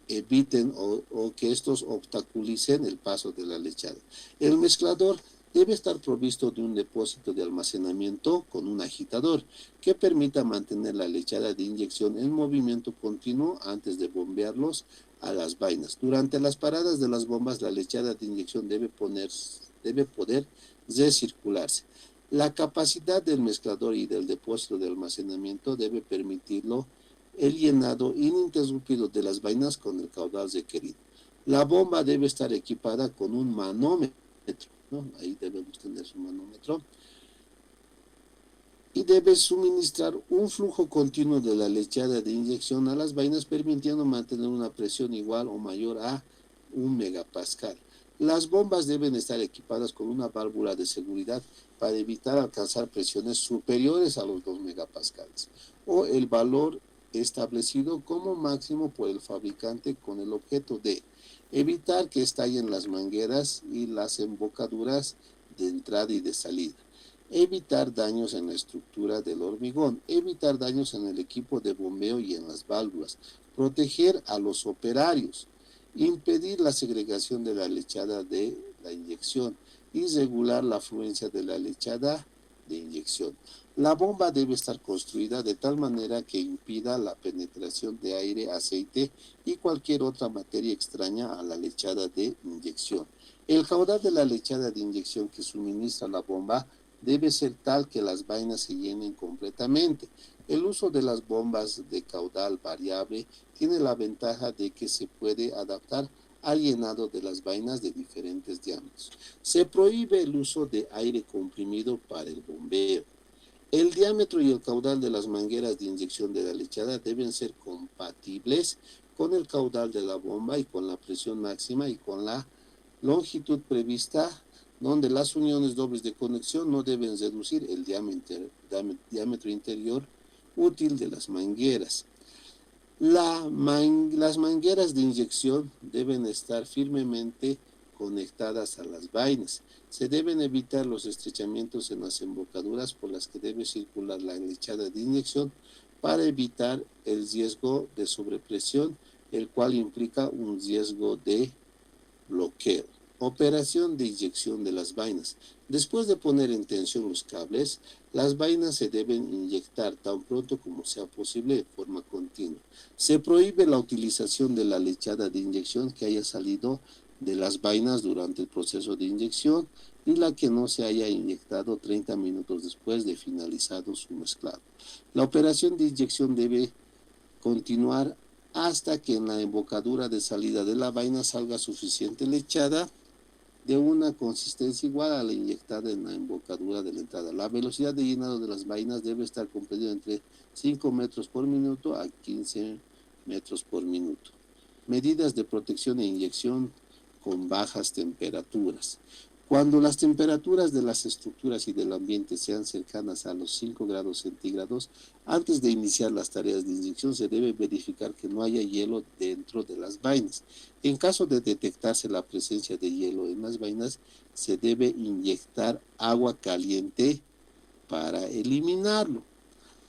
eviten o que estos obstaculicen el paso de la lechada. El mezclador debe estar provisto de un depósito de almacenamiento con un agitador que permita mantener la lechada de inyección en movimiento continuo antes de bombearlos a las vainas. Durante las paradas de las bombas, la lechada de inyección debe poder recircularse. La capacidad del mezclador y del depósito de almacenamiento debe permitirlo el llenado ininterrumpido de las vainas con el caudal requerido. La bomba debe estar equipada con un manómetro, ¿no? Ahí debemos tener su manómetro. Y debe suministrar un flujo continuo de la lecheada de inyección a las vainas, permitiendo mantener una presión igual o mayor a 1 megapascal. Las bombas deben estar equipadas con una válvula de seguridad para evitar alcanzar presiones superiores a los 2 megapascales o el valor establecido como máximo por el fabricante, con el objeto de evitar que estallen las mangueras y las embocaduras de entrada y de salida, evitar daños en la estructura del hormigón, evitar daños en el equipo de bombeo y en las válvulas, proteger a los operarios, impedir la segregación de la lechada de la inyección y regular la afluencia de la lechada de inyección. La bomba debe estar construida de tal manera que impida la penetración de aire, aceite y cualquier otra materia extraña a la lechada de inyección. El caudal de la lechada de inyección que suministra la bomba debe ser tal que las vainas se llenen completamente. El uso de las bombas de caudal variable tiene la ventaja de que se puede adaptar al llenado de las vainas de diferentes diámetros. Se prohíbe el uso de aire comprimido para el bombeo. El diámetro y el caudal de las mangueras de inyección de la lechada deben ser compatibles con el caudal de la bomba y con la presión máxima y con la longitud prevista, donde las uniones dobles de conexión no deben reducir el diámetro interior útil de las mangueras. Las mangueras de inyección deben estar firmemente conectadas a las vainas. Se deben evitar los estrechamientos en las embocaduras por las que debe circular la lechada de inyección para evitar el riesgo de sobrepresión, el cual implica un riesgo de bloqueo. Operación de inyección de las vainas. Después de poner en tensión los cables, las vainas se deben inyectar tan pronto como sea posible de forma continua. Se prohíbe la utilización de la lechada de inyección que haya salido de las vainas durante el proceso de inyección y la que no se haya inyectado 30 minutos después de finalizado su mezclado. La operación de inyección debe continuar hasta que en la embocadura de salida de la vaina salga suficiente lechada de una consistencia igual a la inyectada en la embocadura de la entrada. La velocidad de llenado de las vainas debe estar comprendida entre 5 metros por minuto a 15 metros por minuto. Medidas de protección e inyección con bajas temperaturas. Cuando las temperaturas de las estructuras y del ambiente sean cercanas a los 5 grados centígrados, antes de iniciar las tareas de inyección se debe verificar que no haya hielo dentro de las vainas. En caso de detectarse la presencia de hielo en las vainas, se debe inyectar agua caliente para eliminarlo.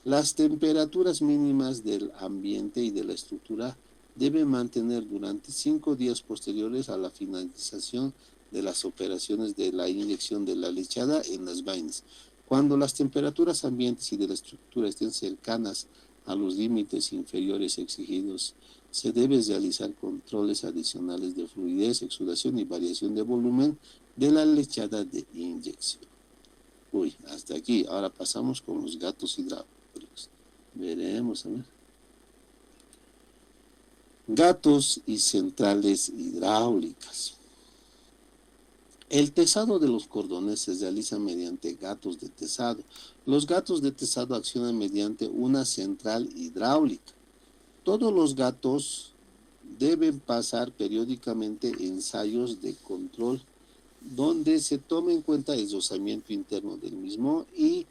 Las temperaturas mínimas del ambiente y de la estructura deben mantener durante 5 días posteriores a la finalización de las operaciones de la inyección de la lechada en las vainas. Cuando las temperaturas ambientes y de la estructura estén cercanas a los límites inferiores exigidos, se debe realizar controles adicionales de fluidez, exudación y variación de volumen de la lechada de inyección. Hasta aquí. Ahora pasamos con los gatos hidráulicos. Veremos, a ver. Gatos y centrales hidráulicas. El tesado de los cordones se realiza mediante gatos de tesado. Los gatos de tesado accionan mediante una central hidráulica. Todos los gatos deben pasar periódicamente ensayos de control donde se tome en cuenta el rozamiento interno del mismo y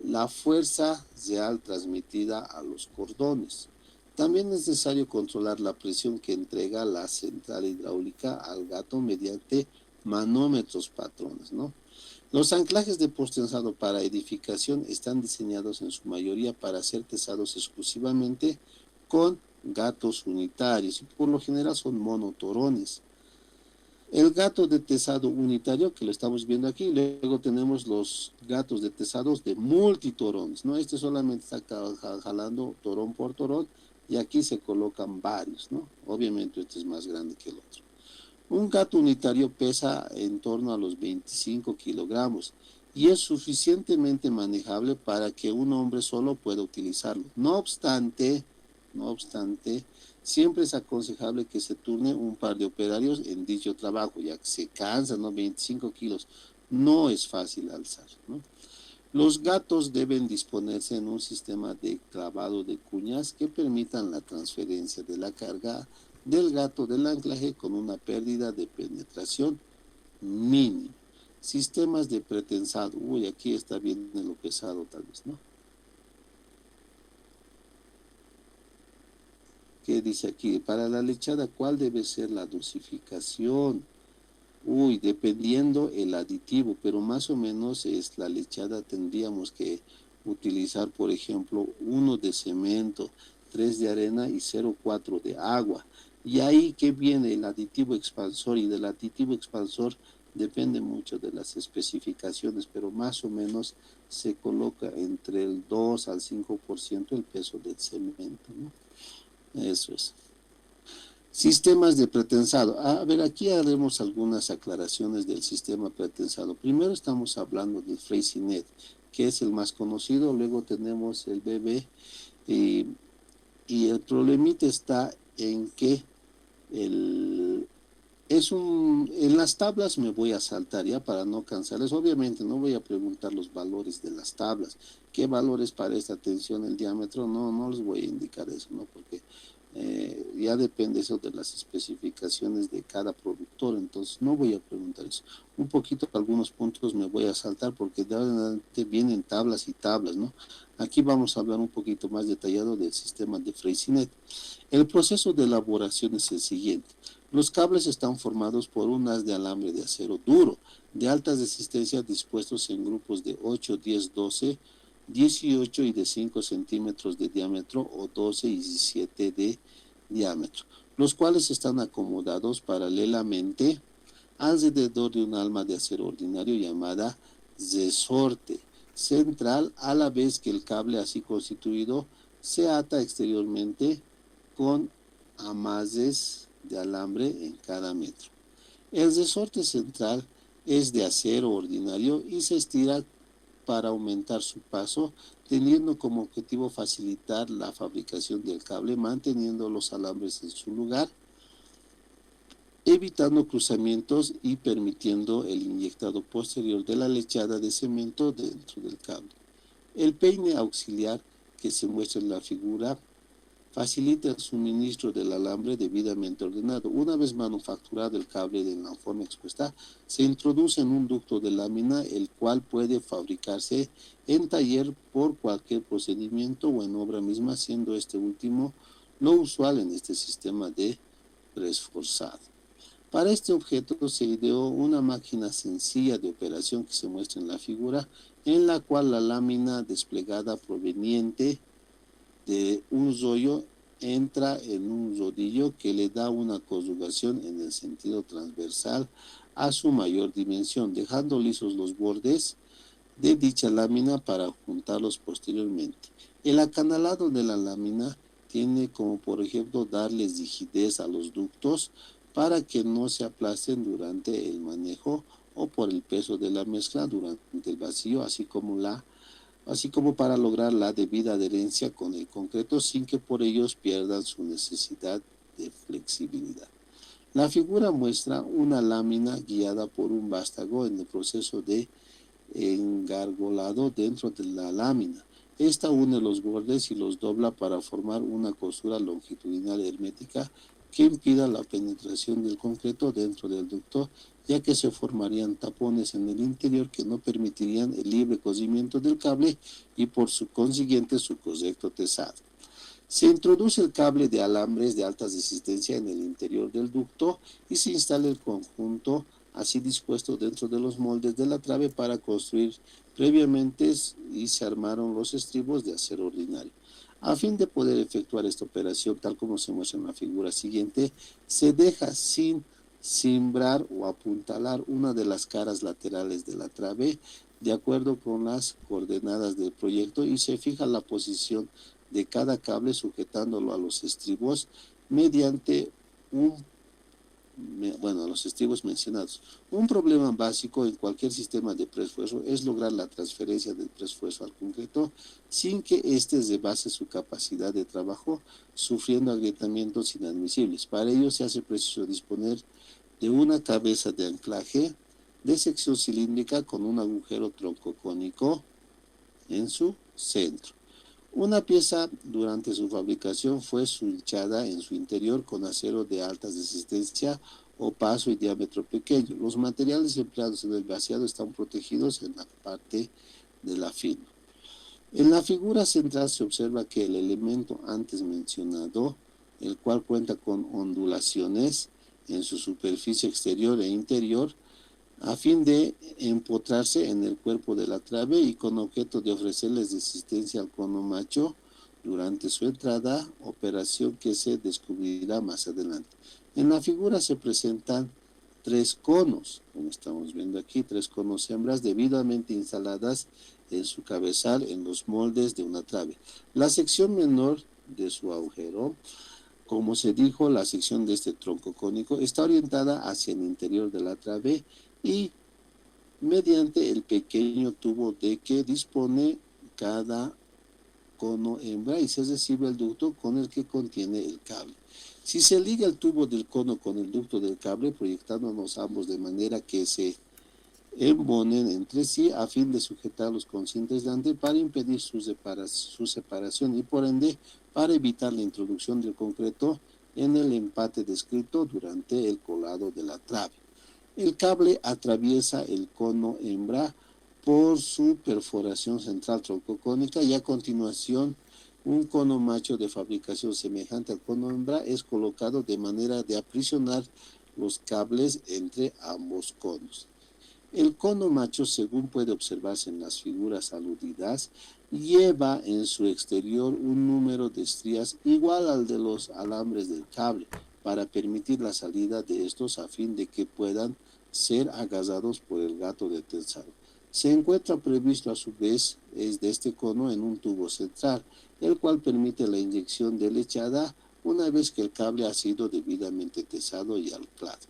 la fuerza real transmitida a los cordones. También es necesario controlar la presión que entrega la central hidráulica al gato mediante manómetros patrones, ¿no? Los anclajes de posttensado para edificación están diseñados en su mayoría para ser tesados exclusivamente con gatos unitarios y por lo general son monotorones. El gato de tesado unitario, que lo estamos viendo aquí, luego tenemos los gatos de tesados de multitorones, ¿no? Este solamente está jalando torón por torón y aquí se colocan varios, ¿no? Obviamente este es más grande que el otro. Un gato unitario pesa en torno a los 25 kilogramos y es suficientemente manejable para que un hombre solo pueda utilizarlo. No obstante, Siempre es aconsejable que se turne un par de operarios en dicho trabajo, ya que se cansan, ¿no? 25 kilos no es fácil alzar, ¿no? Los gatos deben disponerse en un sistema de clavado de cuñas que permitan la transferencia de la carga del gato del anclaje con una pérdida de penetración mínima. Sistemas de pretensado. Uy, aquí está bien lo pesado tal vez, ¿no? ¿Qué dice aquí? Para la lechada, ¿cuál debe ser la dosificación? Uy, dependiendo el aditivo, pero más o menos es la lechada tendríamos que utilizar, por ejemplo, 1 de cemento, 3 de arena y 0,4 de agua. Y ahí que viene el aditivo expansor, y del aditivo expansor depende mucho de las especificaciones, pero más o menos se coloca entre el 2 al 5% el peso del cemento, ¿no? Eso es. Sistemas de pretensado. A ver, aquí haremos algunas aclaraciones del sistema pretensado. Primero estamos hablando del Freycinet, que es el más conocido. Luego tenemos el BB y el problemita está en que en las tablas me voy a saltar ya para no cansarles. Obviamente no voy a preguntar los valores de las tablas. ¿Qué valores para esta tensión, el diámetro? No les voy a indicar eso, ¿no? Porque ya depende eso de las especificaciones de cada productor, entonces no voy a preguntar eso. Un poquito, algunos puntos me voy a saltar porque de adelante vienen tablas y tablas, ¿no? Aquí vamos a hablar un poquito más detallado del sistema de Freycinet. El proceso de elaboración es el siguiente. Los cables están formados por un haz de alambre de acero duro, de alta resistencia, dispuestos en grupos de 8, 10, 12, 18 y de 5 centímetros de diámetro o 12 y 17 de diámetro, los cuales están acomodados paralelamente alrededor de un alma de acero ordinario llamada resorte central, a la vez que el cable así constituido se ata exteriormente con amarres de alambre en cada metro. El resorte central es de acero ordinario y se estira para aumentar su paso, teniendo como objetivo facilitar la fabricación del cable, manteniendo los alambres en su lugar, evitando cruzamientos y permitiendo el inyectado posterior de la lechada de cemento dentro del cable. El peine auxiliar que se muestra en la figura facilita el suministro del alambre debidamente ordenado. Una vez manufacturado el cable de la forma expuesta, se introduce en un ducto de lámina, el cual puede fabricarse en taller por cualquier procedimiento o en obra misma, siendo este último lo usual en este sistema de presforzado. Para este objeto se ideó una máquina sencilla de operación que se muestra en la figura, en la cual la lámina desplegada proveniente de un rollo entra en un rodillo que le da una conjugación en el sentido transversal a su mayor dimensión, dejando lisos los bordes de dicha lámina para juntarlos posteriormente. El acanalado de la lámina tiene como, por ejemplo, darles rigidez a los ductos para que no se aplasten durante el manejo o por el peso de la mezcla durante el vacío, así como para lograr la debida adherencia con el concreto sin que por ellos pierdan su necesidad de flexibilidad. La figura muestra una lámina guiada por un vástago en el proceso de engargolado dentro de la lámina. Esta une los bordes y los dobla para formar una costura longitudinal hermética que impida la penetración del concreto dentro del ducto, ya que se formarían tapones en el interior que no permitirían el libre cosimiento del cable y por su consiguiente su correcto tesado. Se introduce el cable de alambres de alta resistencia en el interior del ducto y se instala el conjunto así dispuesto dentro de los moldes de la trave para construir previamente, y se armaron los estribos de acero ordinario. A fin de poder efectuar esta operación, tal como se muestra en la figura siguiente, se deja sin cimbrar o apuntalar una de las caras laterales de la trave de acuerdo con las coordenadas del proyecto y se fija la posición de cada cable sujetándolo a los estribos mediante un los estribos mencionados. Un problema básico en cualquier sistema de preesfuerzo es lograr la transferencia del preesfuerzo al concreto sin que éste rebase su capacidad de trabajo, sufriendo agrietamientos inadmisibles. Para ello se hace preciso disponer de una cabeza de anclaje de sección cilíndrica con un agujero troncocónico en su centro. Una pieza durante su fabricación fue sulchada en su interior con acero de alta resistencia, opaco y diámetro pequeño. Los materiales empleados en el vaciado están protegidos en la parte de la firma. En la figura central se observa que el elemento antes mencionado, el cual cuenta con ondulaciones en su superficie exterior e interior, a fin de empotrarse en el cuerpo de la trave y con objeto de ofrecerles resistencia al cono macho durante su entrada, operación que se descubrirá más adelante. En la figura se presentan 3 conos, como estamos viendo aquí, 3 conos hembras debidamente instaladas en su cabezal en los moldes de una trave. La sección menor de su agujero, como se dijo, la sección de este tronco cónico está orientada hacia el interior de la trave y mediante el pequeño tubo de que dispone cada cono hembra y se recibe el ducto con el que contiene el cable. Si se liga el tubo del cono con el ducto del cable, proyectándonos ambos de manera que se embonen entre sí a fin de sujetarlos con cinta aislante para impedir su separación y por ende para evitar la introducción del concreto en el empate descrito durante el colado de la trave. El cable atraviesa el cono hembra por su perforación central troncocónica y a continuación un cono macho de fabricación semejante al cono hembra es colocado de manera de aprisionar los cables entre ambos conos. El cono macho, según puede observarse en las figuras aludidas, lleva en su exterior un número de estrías igual al de los alambres del cable, para permitir la salida de estos a fin de que puedan ser agarrados por el gato de tensado. Se encuentra previsto a su vez de este cono en un tubo central, el cual permite la inyección de lechada una vez que el cable ha sido debidamente tesado y anclado.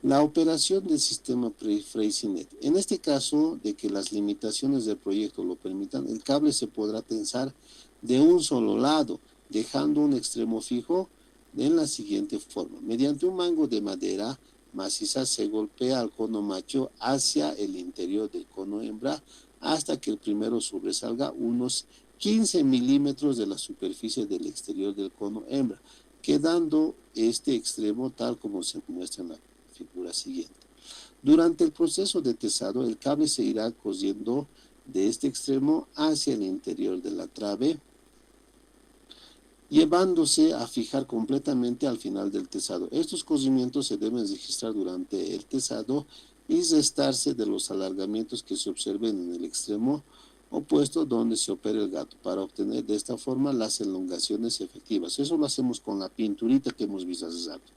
La operación del sistema Freycinet. En este caso, de que las limitaciones del proyecto lo permitan, el cable se podrá tensar de un solo lado, dejando un extremo fijo en la siguiente forma. Mediante un mango de madera maciza se golpea al cono macho hacia el interior del cono hembra hasta que el primero sobresalga unos 15 milímetros de la superficie del exterior del cono hembra, quedando este extremo tal como se muestra en la figura siguiente. Durante el proceso de tesado, el cable se irá cosiendo de este extremo hacia el interior de la trave, llevándose a fijar completamente al final del tesado. Estos cosimientos se deben registrar durante el tesado y restarse de los alargamientos que se observen en el extremo opuesto donde se opera el gato, para obtener de esta forma las elongaciones efectivas. Eso lo hacemos con la pinturita que hemos visto hace rato.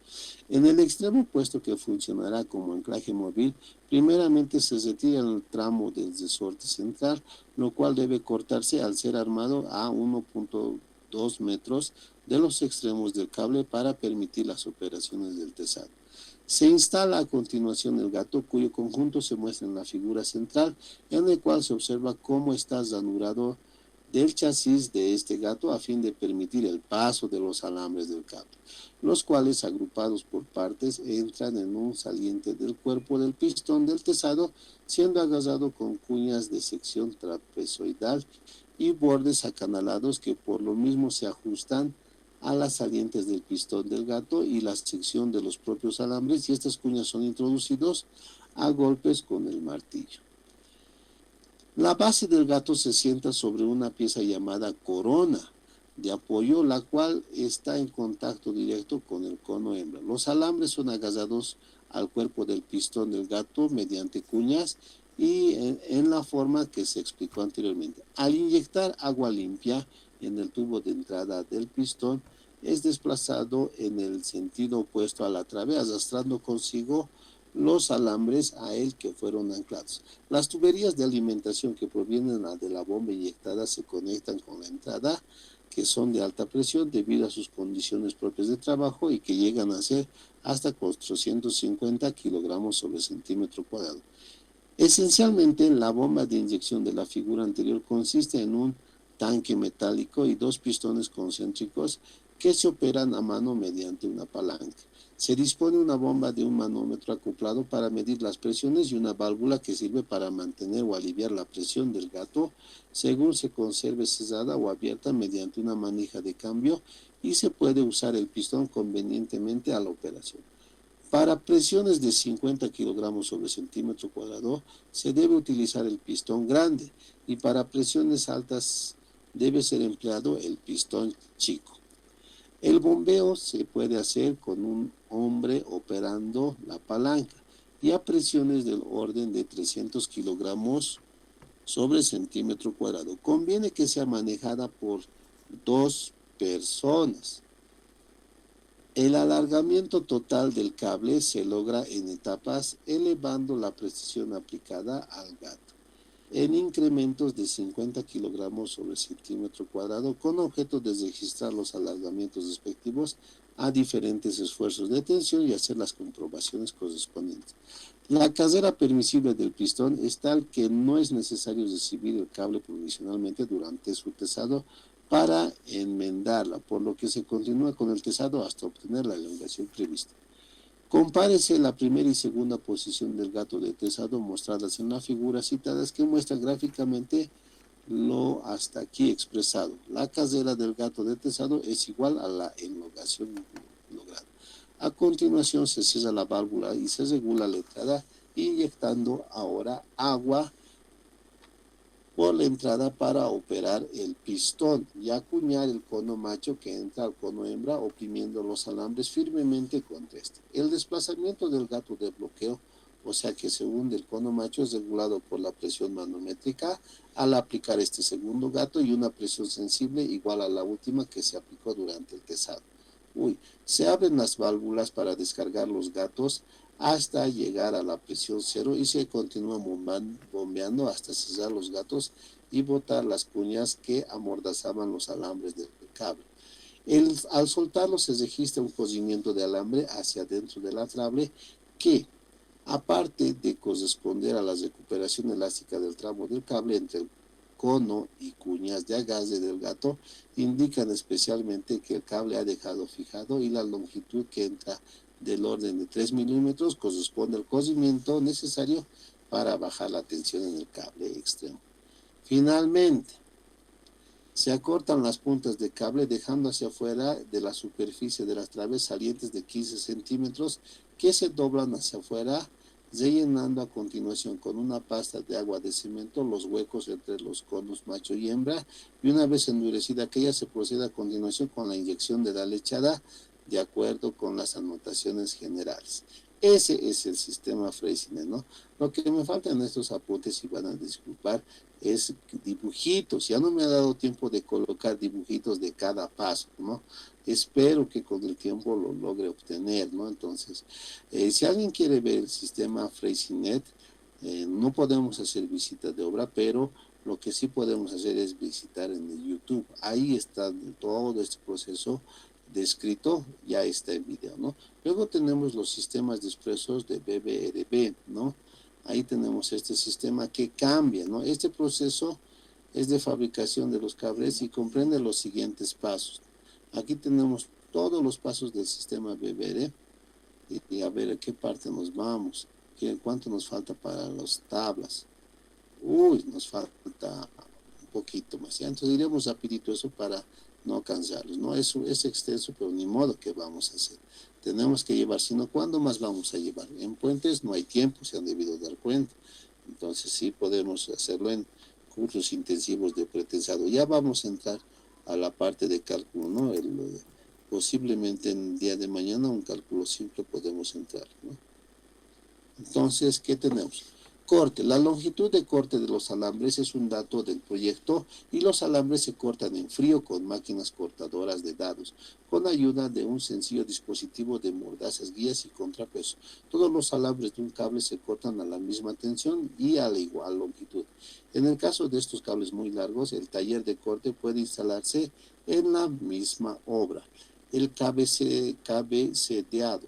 En el extremo opuesto, que funcionará como anclaje móvil, primeramente se retira el tramo del resorte central, lo cual debe cortarse al ser armado a 1.2 metros de los extremos del cable para permitir las operaciones del tesado. Se instala a continuación el gato, cuyo conjunto se muestra en la figura central, en el cual se observa cómo está ranurado del chasis de este gato a fin de permitir el paso de los alambres del cable, los cuales, agrupados por partes, entran en un saliente del cuerpo del pistón del tesado, siendo agarrado con cuñas de sección trapezoidal y bordes acanalados que por lo mismo se ajustan a las salientes del pistón del gato y la sección de los propios alambres, y estas cuñas son introducidos a golpes con el martillo. La base del gato se sienta sobre una pieza llamada corona de apoyo, la cual está en contacto directo con el cono hembra. Los alambres son agarrados al cuerpo del pistón del gato mediante cuñas y en la forma que se explicó anteriormente. Al inyectar agua limpia en el tubo de entrada del pistón, es desplazado en el sentido opuesto a la trave, arrastrando consigo los alambres a él que fueron anclados. Las tuberías de alimentación que provienen de la bomba inyectada se conectan con la entrada, que son de alta presión debido a sus condiciones propias de trabajo y que llegan a ser hasta 450 kilogramos sobre centímetro cuadrado. Esencialmente, la bomba de inyección de la figura anterior consiste en un tanque metálico y dos pistones concéntricos que se operan a mano mediante una palanca. Se dispone una bomba de un manómetro acoplado para medir las presiones y una válvula que sirve para mantener o aliviar la presión del gato según se conserve cerrada o abierta mediante una manija de cambio, y se puede usar el pistón convenientemente a la operación. Para presiones de 50 kilogramos sobre centímetro cuadrado se debe utilizar el pistón grande, y para presiones altas debe ser empleado el pistón chico. El bombeo se puede hacer con un hombre operando la palanca y a presiones del orden de 300 kilogramos sobre centímetro cuadrado. Conviene que sea manejada por 2 personas. El alargamiento total del cable se logra en etapas, elevando la precisión aplicada al gato en incrementos de 50 kilogramos sobre centímetro cuadrado, con objeto de registrar los alargamientos respectivos a diferentes esfuerzos de tensión y hacer las comprobaciones correspondientes. La carrera permisible del pistón es tal que no es necesario recibir el cable provisionalmente durante su tesado para enmendarla, por lo que se continúa con el tesado hasta obtener la elongación prevista. Compárese la primera y segunda posición del gato de tesado mostradas en la figura citadas, que muestra gráficamente lo hasta aquí expresado. La carrera del gato de tesado es igual a la elongación lograda. A continuación se cierra la válvula y se regula la entrada, inyectando ahora agua por la entrada para operar el pistón y acuñar el cono macho que entra al cono hembra, oprimiendo los alambres firmemente contra este. El desplazamiento del gato de bloqueo, o sea que se hunde el cono macho, es regulado por la presión manométrica al aplicar este segundo gato y una presión sensible igual a la última que se aplicó durante el tesado. Se abren las válvulas para descargar los gatos hasta llegar a la presión cero y se continúa bombeando hasta cerrar los gatos y botar las cuñas que amordazaban los alambres del cable. Al soltarlo se registra un cocimiento de alambre hacia adentro del atrable que, aparte de corresponder a la recuperación elástica del tramo del cable entre el cono y cuñas de agarre del gato, indican especialmente que el cable ha dejado fijado y la longitud que entra del orden de 3 milímetros corresponde al cocimiento necesario para bajar la tensión en el cable extremo. Finalmente, se acortan las puntas de cable dejando hacia afuera de la superficie de las traves salientes de 15 centímetros que se doblan hacia afuera, rellenando a continuación con una pasta de agua de cemento los huecos entre los conos macho y hembra, y una vez endurecida aquella se procede a continuación con la inyección de la lechada de acuerdo con las anotaciones generales. Ese es el sistema Freycinet, ¿no? Lo que me falta en estos apuntes, y van a disculpar, es dibujitos. Ya no me ha dado tiempo de colocar dibujitos de cada paso, ¿no? Espero que con el tiempo lo logre obtener, ¿no? Entonces, si alguien quiere ver el sistema Freycinet, no podemos hacer visita de obra, pero lo que sí podemos hacer es visitar en el YouTube. Ahí está todo este proceso descrito, ya está en video, ¿no? Luego tenemos los sistemas de expresos de BBRB, ¿no? Ahí tenemos este sistema que cambia, ¿no? Este proceso es de fabricación de los cables y comprende los siguientes pasos. Aquí tenemos todos los pasos del sistema BBR y a ver a qué parte nos vamos, cuánto nos falta para las tablas. Nos falta un poquito más, ¿ya? Entonces iremos rapidito eso para no cansarlos, ¿no? Es extenso, pero ni modo que vamos a hacer. Tenemos que llevar, sino ¿cuándo más vamos a llevar? En puentes no hay tiempo, se han debido dar cuenta. Entonces sí podemos hacerlo en cursos intensivos de pretensado. Ya vamos a entrar a la parte de cálculo, ¿no? Posiblemente en el día de mañana un cálculo simple podemos entrar, ¿no? Entonces, ¿qué tenemos? Corte. La longitud de corte de los alambres es un dato del proyecto y los alambres se cortan en frío con máquinas cortadoras de dados, con ayuda de un sencillo dispositivo de mordazas, guías y contrapeso. Todos los alambres de un cable se cortan a la misma tensión y a la igual longitud. En el caso de estos cables muy largos, el taller de corte puede instalarse en la misma obra. El cabeceteado.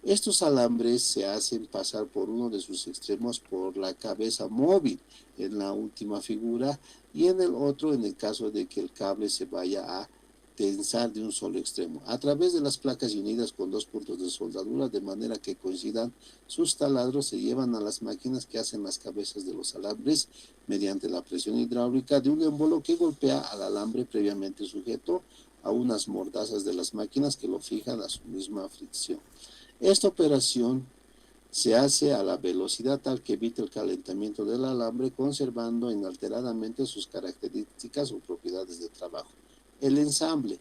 Estos alambres se hacen pasar por uno de sus extremos por la cabeza móvil en la última figura y en el otro en el caso de que el cable se vaya a tensar de un solo extremo, a través de las placas unidas con dos puntos de soldadura de manera que coincidan sus taladros. Se llevan a las máquinas que hacen las cabezas de los alambres mediante la presión hidráulica de un émbolo que golpea al alambre previamente sujeto a unas mordazas de las máquinas que lo fijan a su misma fricción. Esta operación se hace a la velocidad tal que evite el calentamiento del alambre, conservando inalteradamente sus características o propiedades de trabajo. El ensamble.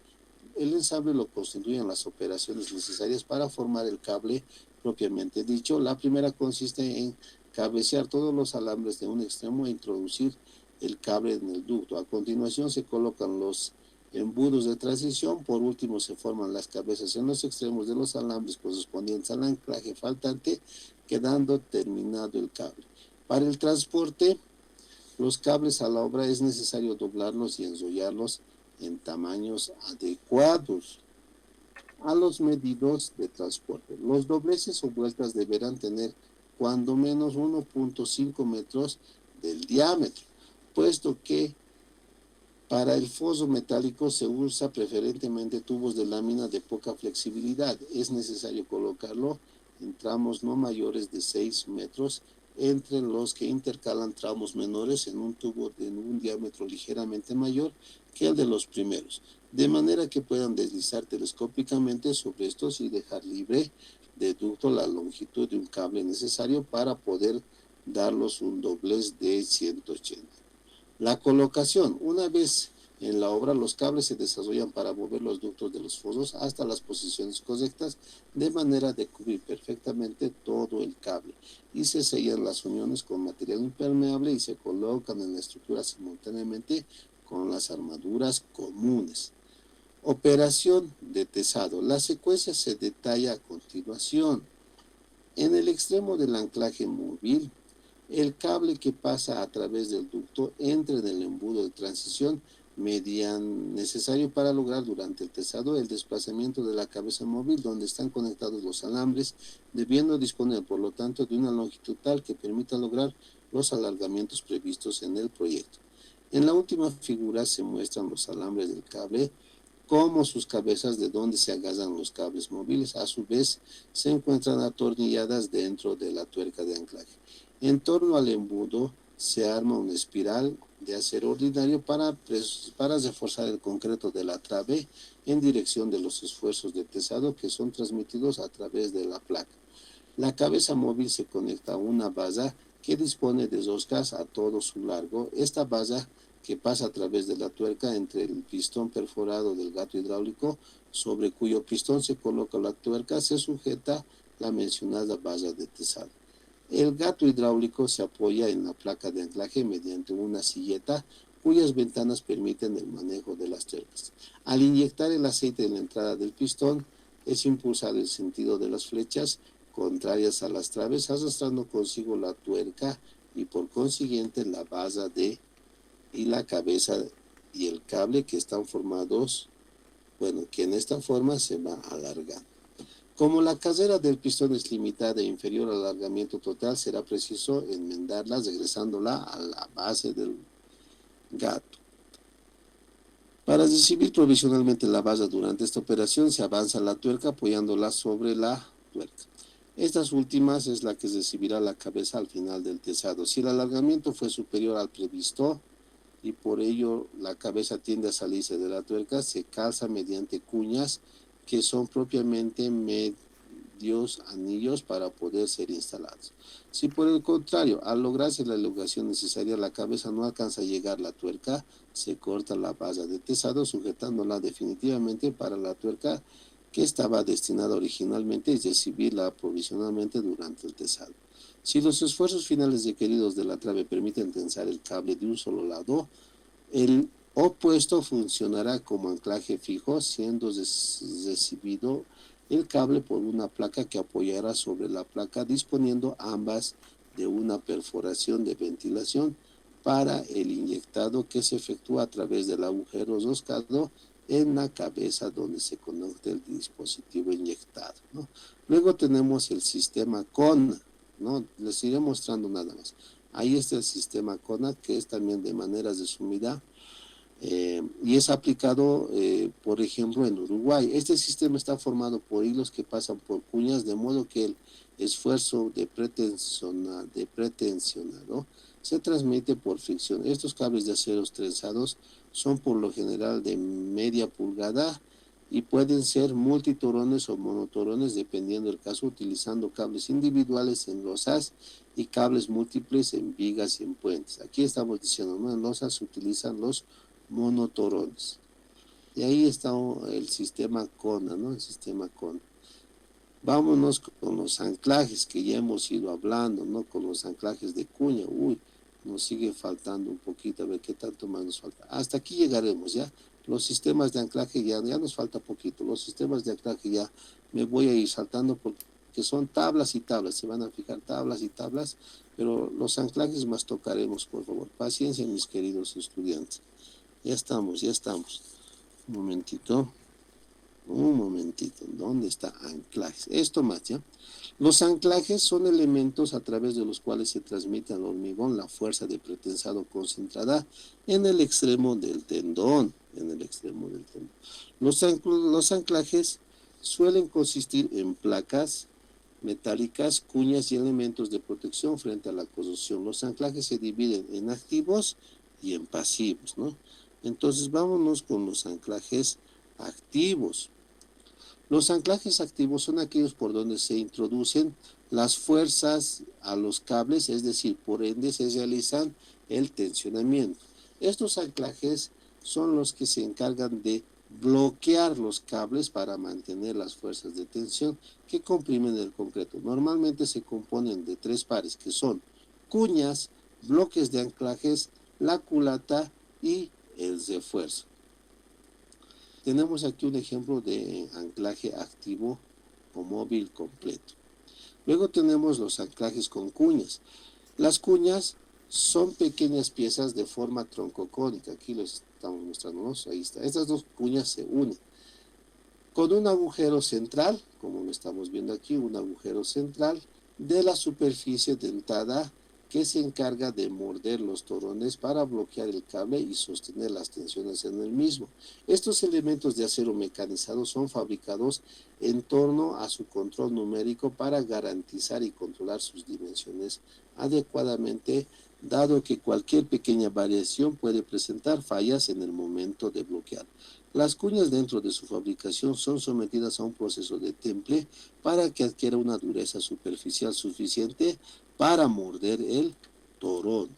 El ensamble lo constituyen las operaciones necesarias para formar el cable propiamente dicho. La primera consiste en cabecear todos los alambres de un extremo e introducir el cable en el ducto. A continuación se colocan los embudos de transición. Por último se forman las cabezas en los extremos de los alambres correspondientes al anclaje faltante, quedando terminado el cable. Para el transporte, los cables a la obra es necesario doblarlos y enrollarlos en tamaños adecuados a los medidos de transporte. Los dobleces o vueltas deberán tener cuando menos 1.5 metros del diámetro, puesto que para el foso metálico se usa preferentemente tubos de lámina de poca flexibilidad. Es necesario colocarlo en tramos no mayores de 6 metros, entre los que intercalan tramos menores en un tubo de un diámetro ligeramente mayor que el de los primeros, de manera que puedan deslizar telescópicamente sobre estos y dejar libre de ducto la longitud de un cable necesario para poder darlos un doblez de 180. La colocación. Una vez en la obra, los cables se desarrollan para mover los ductos de los fosos hasta las posiciones correctas, de manera de cubrir perfectamente todo el cable, y se sellan las uniones con material impermeable y se colocan en la estructura simultáneamente con las armaduras comunes. Operación de tesado. La secuencia se detalla a continuación. En el extremo del anclaje móvil, el cable que pasa a través del ducto entra en el embudo de transición necesario para lograr durante el tesado el desplazamiento de la cabeza móvil donde están conectados los alambres, debiendo disponer por lo tanto de una longitud tal que permita lograr los alargamientos previstos en el proyecto. En la última figura se muestran los alambres del cable como sus cabezas de donde se agarran los cables móviles. A su vez se encuentran atornilladas dentro de la tuerca de anclaje. En torno al embudo se arma una espiral de acero ordinario para reforzar el concreto de la trave en dirección de los esfuerzos de tesado que son transmitidos a través de la placa. La cabeza móvil se conecta a una basa que dispone de roscas a todo su largo. Esta basa, que pasa a través de la tuerca entre el pistón perforado del gato hidráulico, sobre cuyo pistón se coloca la tuerca, se sujeta la mencionada basa de tesado. El gato hidráulico se apoya en la placa de anclaje mediante una silleta cuyas ventanas permiten el manejo de las tuercas. Al inyectar el aceite en la entrada del pistón, es impulsado el sentido de las flechas contrarias a las traves, arrastrando consigo la tuerca y por consiguiente la basa y la cabeza y el cable que están formados, que en esta forma se va alargando. Como la carrera del pistón es limitada e inferior al alargamiento total, será preciso enmendarla regresándola a la base del gato. Para recibir provisionalmente la base durante esta operación, se avanza la tuerca apoyándola sobre la tuerca. Estas últimas es la que recibirá la cabeza al final del tesado. Si el alargamiento fue superior al previsto y por ello la cabeza tiende a salirse de la tuerca, se calza mediante cuñas que son propiamente medios anillos para poder ser instalados. Si por el contrario, al lograrse la elongación necesaria, la cabeza no alcanza a llegar a la tuerca, se corta la base de tesado sujetándola definitivamente para la tuerca que estaba destinada originalmente y recibirla provisionalmente durante el tesado. Si los esfuerzos finales requeridos de la trave permiten tensar el cable de un solo lado, el opuesto funcionará como anclaje fijo, siendo recibido el cable por una placa que apoyará sobre la placa, disponiendo ambas de una perforación de ventilación para el inyectado que se efectúa a través del agujero roscado en la cabeza donde se conecta el dispositivo inyectado, ¿no? Luego tenemos el sistema CONA, ¿no? Les iré mostrando nada más. Ahí está el sistema CONA, que es también de manera resumida, y es aplicado, por ejemplo, en Uruguay. Este sistema está formado por hilos que pasan por cuñas, de modo que el esfuerzo de pretensionado se transmite por fricción. Estos cables de acero trenzados son por lo general de media pulgada y pueden ser multitorones o monotorones dependiendo del caso, utilizando cables individuales en losas y cables múltiples en vigas y en puentes. Aquí estamos diciendo, ¿no? En losas se utilizan los monotorones. Y ahí está el sistema CONA, ¿no? El sistema CONA. Vámonos con los anclajes que ya hemos ido hablando, ¿no? Con los anclajes de cuña. Uy, nos sigue faltando un poquito, a ver qué tanto más nos falta. Hasta aquí llegaremos, ¿ya? Los sistemas de anclaje ya nos falta poquito. Los sistemas de anclaje ya me voy a ir saltando porque son tablas y tablas. Se van a fijar tablas y tablas, pero los anclajes más tocaremos, por favor. Paciencia, mis queridos estudiantes. Ya estamos, ya estamos. Un momentito. ¿Dónde está anclajes? Esto más, ¿ya? Los anclajes son elementos a través de los cuales se transmite al hormigón la fuerza de pretensado concentrada en el extremo del tendón, Los anclajes suelen consistir en placas metálicas, cuñas y elementos de protección frente a la corrosión. Los anclajes se dividen en activos y en pasivos, ¿no? Entonces vámonos con los anclajes activos. Los anclajes activos son aquellos por donde se introducen las fuerzas a los cables, es decir, por ende se realizan el tensionamiento. Estos anclajes son los que se encargan de bloquear los cables para mantener las fuerzas de tensión que comprimen el concreto. Normalmente se componen de tres pares, que son cuñas, bloques de anclajes, la culata y el refuerzo. Tenemos aquí un ejemplo de anclaje activo o móvil completo. Luego tenemos los anclajes con cuñas. Las cuñas son pequeñas piezas de forma troncocónica. Aquí los estamos mostrando, ¿no? Ahí está. Estas dos cuñas se unen con un agujero central, como lo estamos viendo aquí, un agujero central de la superficie dentada que se encarga de morder los torones para bloquear el cable y sostener las tensiones en el mismo. Estos elementos de acero mecanizado son fabricados en torno a su control numérico para garantizar y controlar sus dimensiones adecuadamente, dado que cualquier pequeña variación puede presentar fallas en el momento de bloquear. Las cuñas dentro de su fabricación son sometidas a un proceso de temple para que adquiera una dureza superficial suficiente para morder el torón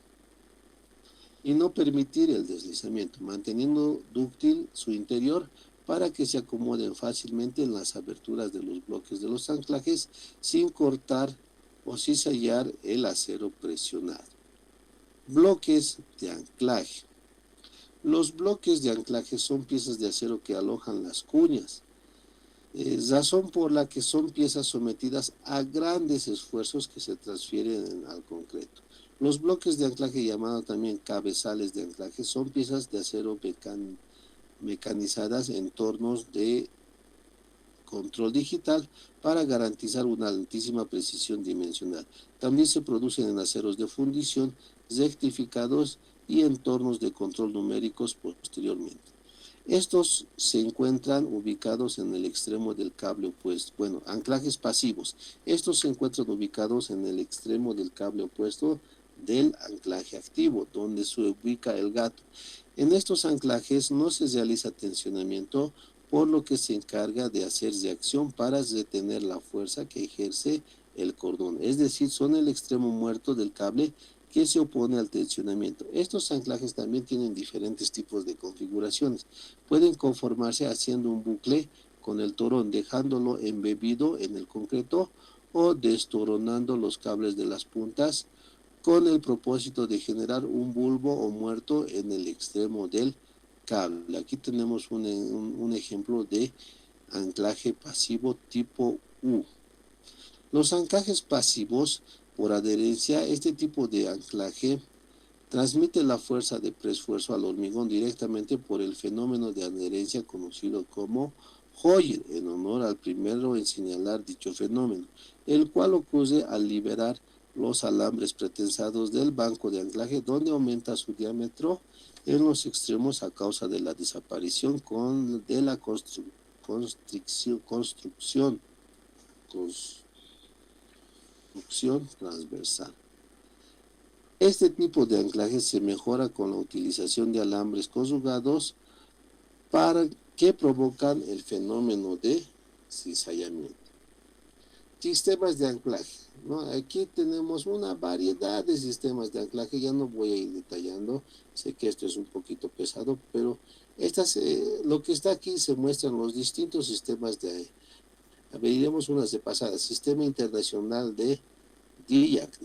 y no permitir el deslizamiento, manteniendo dúctil su interior para que se acomoden fácilmente en las aberturas de los bloques de los anclajes sin cortar o cizallar el acero presionado. Bloques de anclaje. Los bloques de anclaje son piezas de acero que alojan las cuñas, razón por la que son piezas sometidas a grandes esfuerzos que se transfieren al concreto. Los bloques de anclaje, llamados también cabezales de anclaje, son piezas de acero mecanizadas en tornos de control digital para garantizar una altísima precisión dimensional. También se producen en aceros de fundición rectificados y entornos de control numéricos posteriormente. Estos se encuentran ubicados en el extremo del cable opuesto. Bueno, anclajes pasivos. Estos se encuentran ubicados en el extremo del cable opuesto del anclaje activo, donde se ubica el gato. En estos anclajes no se realiza tensionamiento, por lo que se encarga de hacer reacción para retener la fuerza que ejerce el cordón. Es decir, son el extremo muerto del cable que se opone al tensionamiento. Estos anclajes también tienen diferentes tipos de configuraciones. Pueden conformarse haciendo un bucle con el torón, dejándolo embebido en el concreto, o destoronando los cables de las puntas con el propósito de generar un bulbo o muerto en el extremo del cable. Aquí tenemos un ejemplo de anclaje pasivo tipo U. Los anclajes pasivos por adherencia, este tipo de anclaje transmite la fuerza de preesfuerzo al hormigón directamente por el fenómeno de adherencia conocido como Hoyer, en honor al primero en señalar dicho fenómeno, el cual ocurre al liberar los alambres pretensados del banco de anclaje, donde aumenta su diámetro en los extremos a causa de la desaparición de la construcción transversal. Este tipo de anclaje se mejora con la utilización de alambres conjugados para que provocan el fenómeno de cizallamiento. Sistemas de anclaje, ¿no? Aquí tenemos una variedad de sistemas de anclaje, ya no voy a ir detallando, sé que esto es un poquito pesado, pero lo que está aquí se muestran los distintos sistemas de, veríamos unas de pasada, Sistema Internacional de DIAC,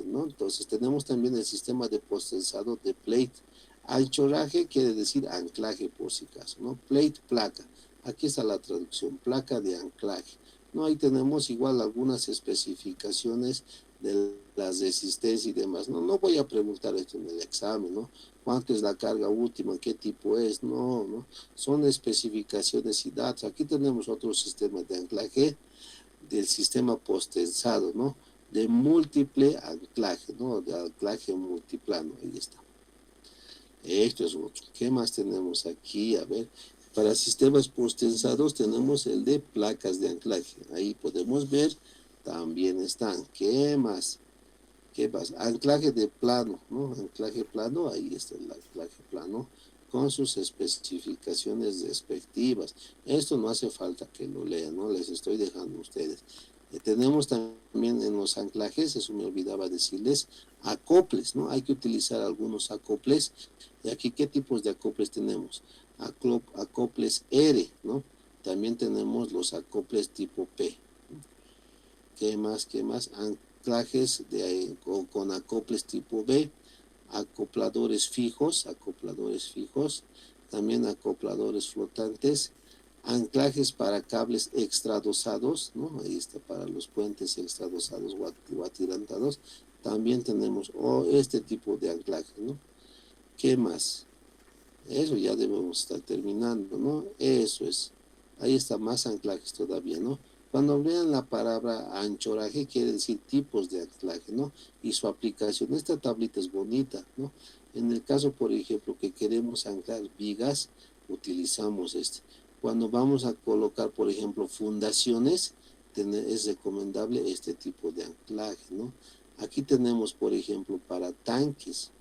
¿no? Entonces tenemos también el sistema de postensado de plate. Anchoraje quiere decir anclaje por si acaso, ¿no? Plate, placa. Aquí está la traducción, placa de anclaje. ¿No? Ahí tenemos igual algunas especificaciones de las resistencias y demás. No voy a preguntar esto en el examen, ¿no? ¿Cuánto es la carga última? ¿Qué tipo es? No. Son especificaciones y datos. Aquí tenemos otro sistema de anclaje del sistema postensado, ¿no? De múltiple anclaje, ¿no? De anclaje multiplano, ahí está. Esto es otro. ¿Qué más tenemos aquí? A ver, para sistemas postensados tenemos el de placas de anclaje. Ahí podemos ver, también están. ¿Qué más? Anclaje de plano, ¿no? Anclaje plano, ahí está el anclaje plano con sus especificaciones respectivas. Esto no hace falta que lo lean, ¿no? Les estoy dejando a ustedes. Tenemos también en los anclajes, eso me olvidaba decirles, acoples, ¿no? Hay que utilizar algunos acoples. Y aquí, ¿qué tipos de acoples tenemos? Acoples R, ¿no? También tenemos los acoples tipo P. ¿Qué más? Anclajes con acoples tipo B, acopladores fijos, también acopladores flotantes, anclajes para cables extradosados, ¿no? Ahí está para los puentes extradosados o atirantados. También tenemos este tipo de anclaje, ¿no? ¿Qué más? Eso ya debemos estar terminando, ¿no? Eso es. Ahí está más anclajes todavía, ¿no? Cuando vean la palabra anchoraje, quiere decir tipos de anclaje, ¿no? Y su aplicación. Esta tablita es bonita, ¿no? En el caso, por ejemplo, que queremos anclar vigas, utilizamos este. Cuando vamos a colocar, por ejemplo, fundaciones, es recomendable este tipo de anclaje, ¿no? Aquí tenemos, por ejemplo, para tanques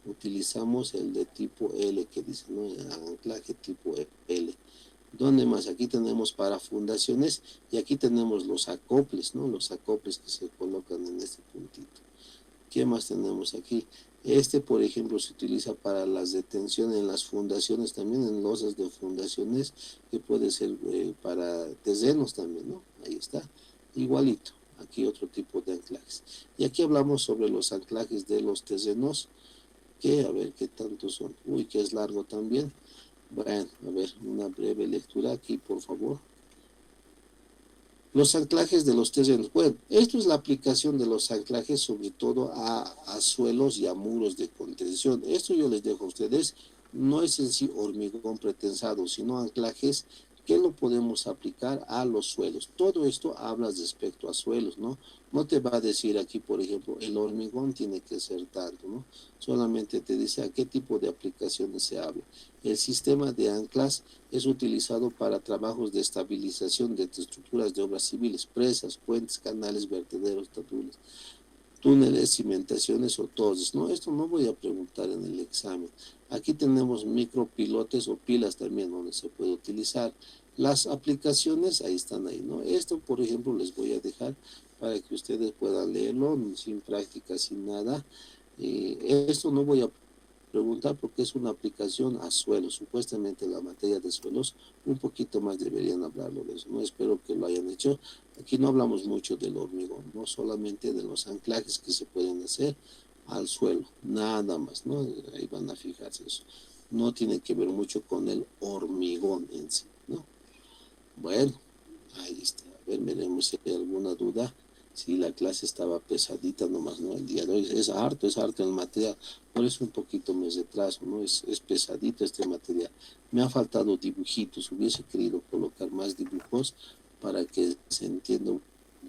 utilizamos el de tipo L, que dice, ¿no? El anclaje tipo L. ¿Dónde más? Aquí tenemos para fundaciones y aquí tenemos los acoples, ¿no? Los acoples que se colocan en este puntito. ¿Qué más tenemos aquí? Este, por ejemplo, se utiliza para las detenciones en las fundaciones, también en losas de fundaciones, que puede ser para terrenos también, ¿no? Ahí está, igualito. Aquí otro tipo de anclajes. Y aquí hablamos sobre los anclajes de los terrenos, que a ver qué tanto son. Uy, que es largo también. Bueno, a ver, una breve lectura aquí, por favor. Los anclajes de los terrenos. Bueno, esto es la aplicación de los anclajes sobre todo a suelos y a muros de contención. Esto yo les dejo a ustedes. No es en sí hormigón pretensado, sino anclajes que lo podemos aplicar a los suelos. Todo esto habla respecto a suelos, ¿no? No te va a decir aquí, por ejemplo, el hormigón tiene que ser tanto, ¿no? Solamente te dice a qué tipo de aplicaciones se habla. El sistema de anclas es utilizado para trabajos de estabilización de estructuras de obras civiles, presas, puentes, canales, vertederos, túneles, cimentaciones o torres, ¿no? Esto no voy a preguntar en el examen. Aquí tenemos micropilotes o pilas también donde se puede utilizar. Las aplicaciones, ahí están ahí, ¿no? Esto, por ejemplo, les voy a dejar para que ustedes puedan leerlo sin práctica, sin nada. Esto no voy a preguntar porque es una aplicación a suelos, supuestamente la materia de suelos, un poquito más deberían hablarlo de eso, ¿no? Espero que lo hayan hecho. Aquí no hablamos mucho del hormigón, no solamente de los anclajes que se pueden hacer al suelo, nada más, ¿no? Ahí van a fijarse eso. No tiene que ver mucho con el hormigón en sí, ¿no? Bueno, ahí está. A ver, veremos si hay alguna duda. Si la clase estaba pesadita nomás, ¿no? El día de hoy es harto el material. Por eso un poquito me retraso, ¿no? Es pesadito este material. Me ha faltado dibujitos. Hubiese querido colocar más dibujos para que se entienda un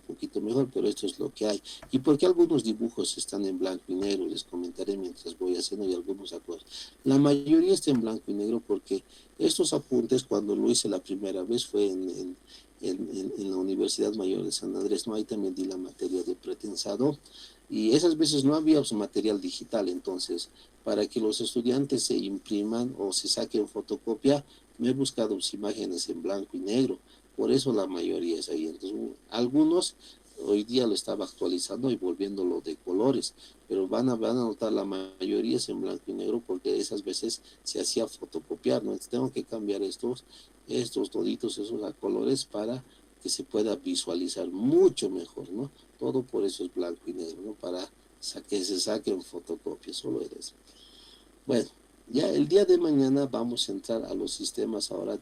poquito mejor, pero esto es lo que hay. ¿Y por qué algunos dibujos están en blanco y negro? Les comentaré mientras voy haciendo y algunos acuerdos. La mayoría está en blanco y negro porque estos apuntes, cuando lo hice la primera vez, fue en la Universidad Mayor de San Andrés, ¿no? Ahí también di la materia de pretensado y esas veces no había material digital, entonces para que los estudiantes se impriman o se saquen fotocopia, me he buscado imágenes en blanco y negro, por eso la mayoría es ahí. Entonces, algunos hoy día lo estaba actualizando y volviéndolo de colores, pero van a notar la mayoría es en blanco y negro porque esas veces se hacía fotocopiar, ¿no? Entonces tengo que cambiar estos toditos, esos a colores para que se pueda visualizar mucho mejor, ¿no? Todo por eso es blanco y negro, ¿no? Para que se saquen fotocopias, solo es eso. Bueno, ya el día de mañana vamos a entrar a los sistemas ahora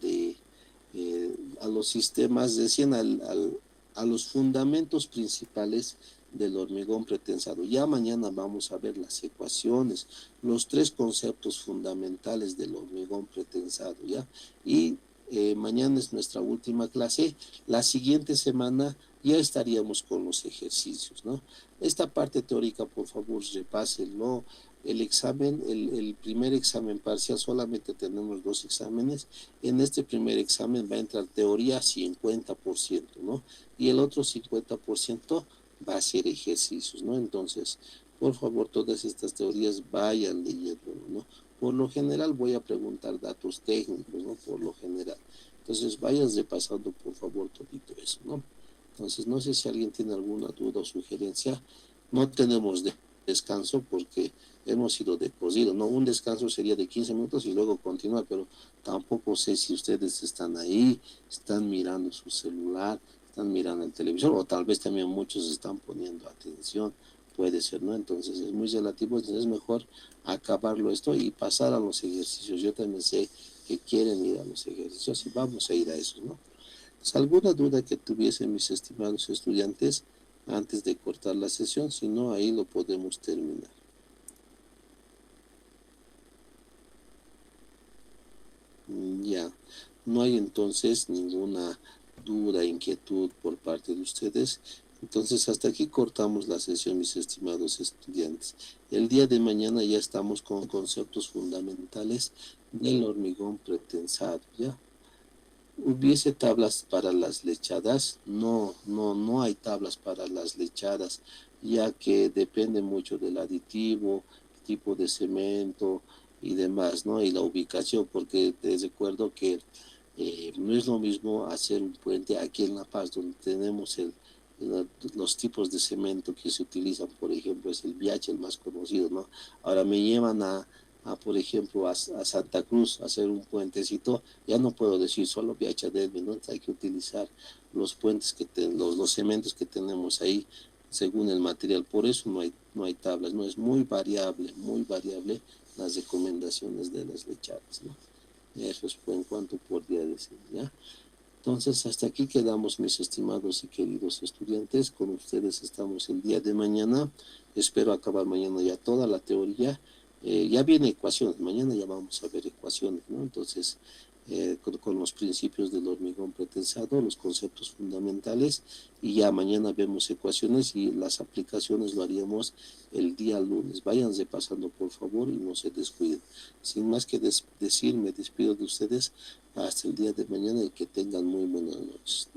a los sistemas, decían, a los fundamentos principales del hormigón pretensado. Ya mañana vamos a ver las ecuaciones, los tres conceptos fundamentales del hormigón pretensado, ¿ya? Y mañana es nuestra última clase. La siguiente semana ya estaríamos con los ejercicios, ¿no? Esta parte teórica, por favor, repásenlo. El examen, el primer examen parcial, solamente tenemos 2 exámenes. En este primer examen va a entrar teoría 50%, ¿no? Y el otro 50% va a ser ejercicios, ¿no? Entonces, por favor, todas estas teorías vayan leyendo, ¿no? Por lo general voy a preguntar datos técnicos, ¿no? Por lo general. Entonces, vayan repasando, por favor, todito eso, ¿no? Entonces, no sé si alguien tiene alguna duda o sugerencia. No tenemos descanso porque hemos ido de cosido, ¿no? Un descanso sería de 15 minutos y luego continuar, pero tampoco sé si ustedes están ahí, están mirando su celular, están mirando el televisor, o tal vez también muchos están poniendo atención, puede ser, ¿no? Entonces es muy relativo, entonces es mejor acabarlo esto y pasar a los ejercicios. Yo también sé que quieren ir a los ejercicios y vamos a ir a eso, ¿no? Pues, ¿alguna duda que tuviesen mis estimados estudiantes antes de cortar la sesión? Si no, ahí lo podemos terminar. Ya, no hay entonces ninguna duda, inquietud por parte de ustedes. Entonces, hasta aquí cortamos la sesión, mis estimados estudiantes. El día de mañana ya estamos con conceptos fundamentales del hormigón pretensado, ¿ya? ¿Hubiese tablas para las lechadas? No hay tablas para las lechadas, ya que depende mucho del aditivo, tipo de cemento y demás, ¿no? Y la ubicación, porque te recuerdo que no es lo mismo hacer un puente aquí en La Paz, donde tenemos los tipos de cemento que se utilizan, por ejemplo, es el BH, el más conocido, ¿no? Ahora me llevan por ejemplo, a Santa Cruz a hacer un puentecito, ya no puedo decir solo BH de ¿no? Hay que utilizar los puentes los cementos que tenemos ahí según el material, por eso no hay tablas, no es muy variable las recomendaciones de las lechadas, ¿no? Eso es en cuanto podría decir, ¿ya? Entonces, hasta aquí quedamos, mis estimados y queridos estudiantes. Con ustedes estamos el día de mañana. Espero acabar mañana ya toda la teoría. Ya viene ecuaciones, mañana ya vamos a ver ecuaciones, ¿no? Entonces, con los principios del hormigón pretensado, los conceptos fundamentales, y ya mañana vemos ecuaciones y las aplicaciones lo haríamos el día lunes. Vayan repasando, por favor, y no se descuiden. Sin más que decir, me despido de ustedes hasta el día de mañana y que tengan muy buenas noches.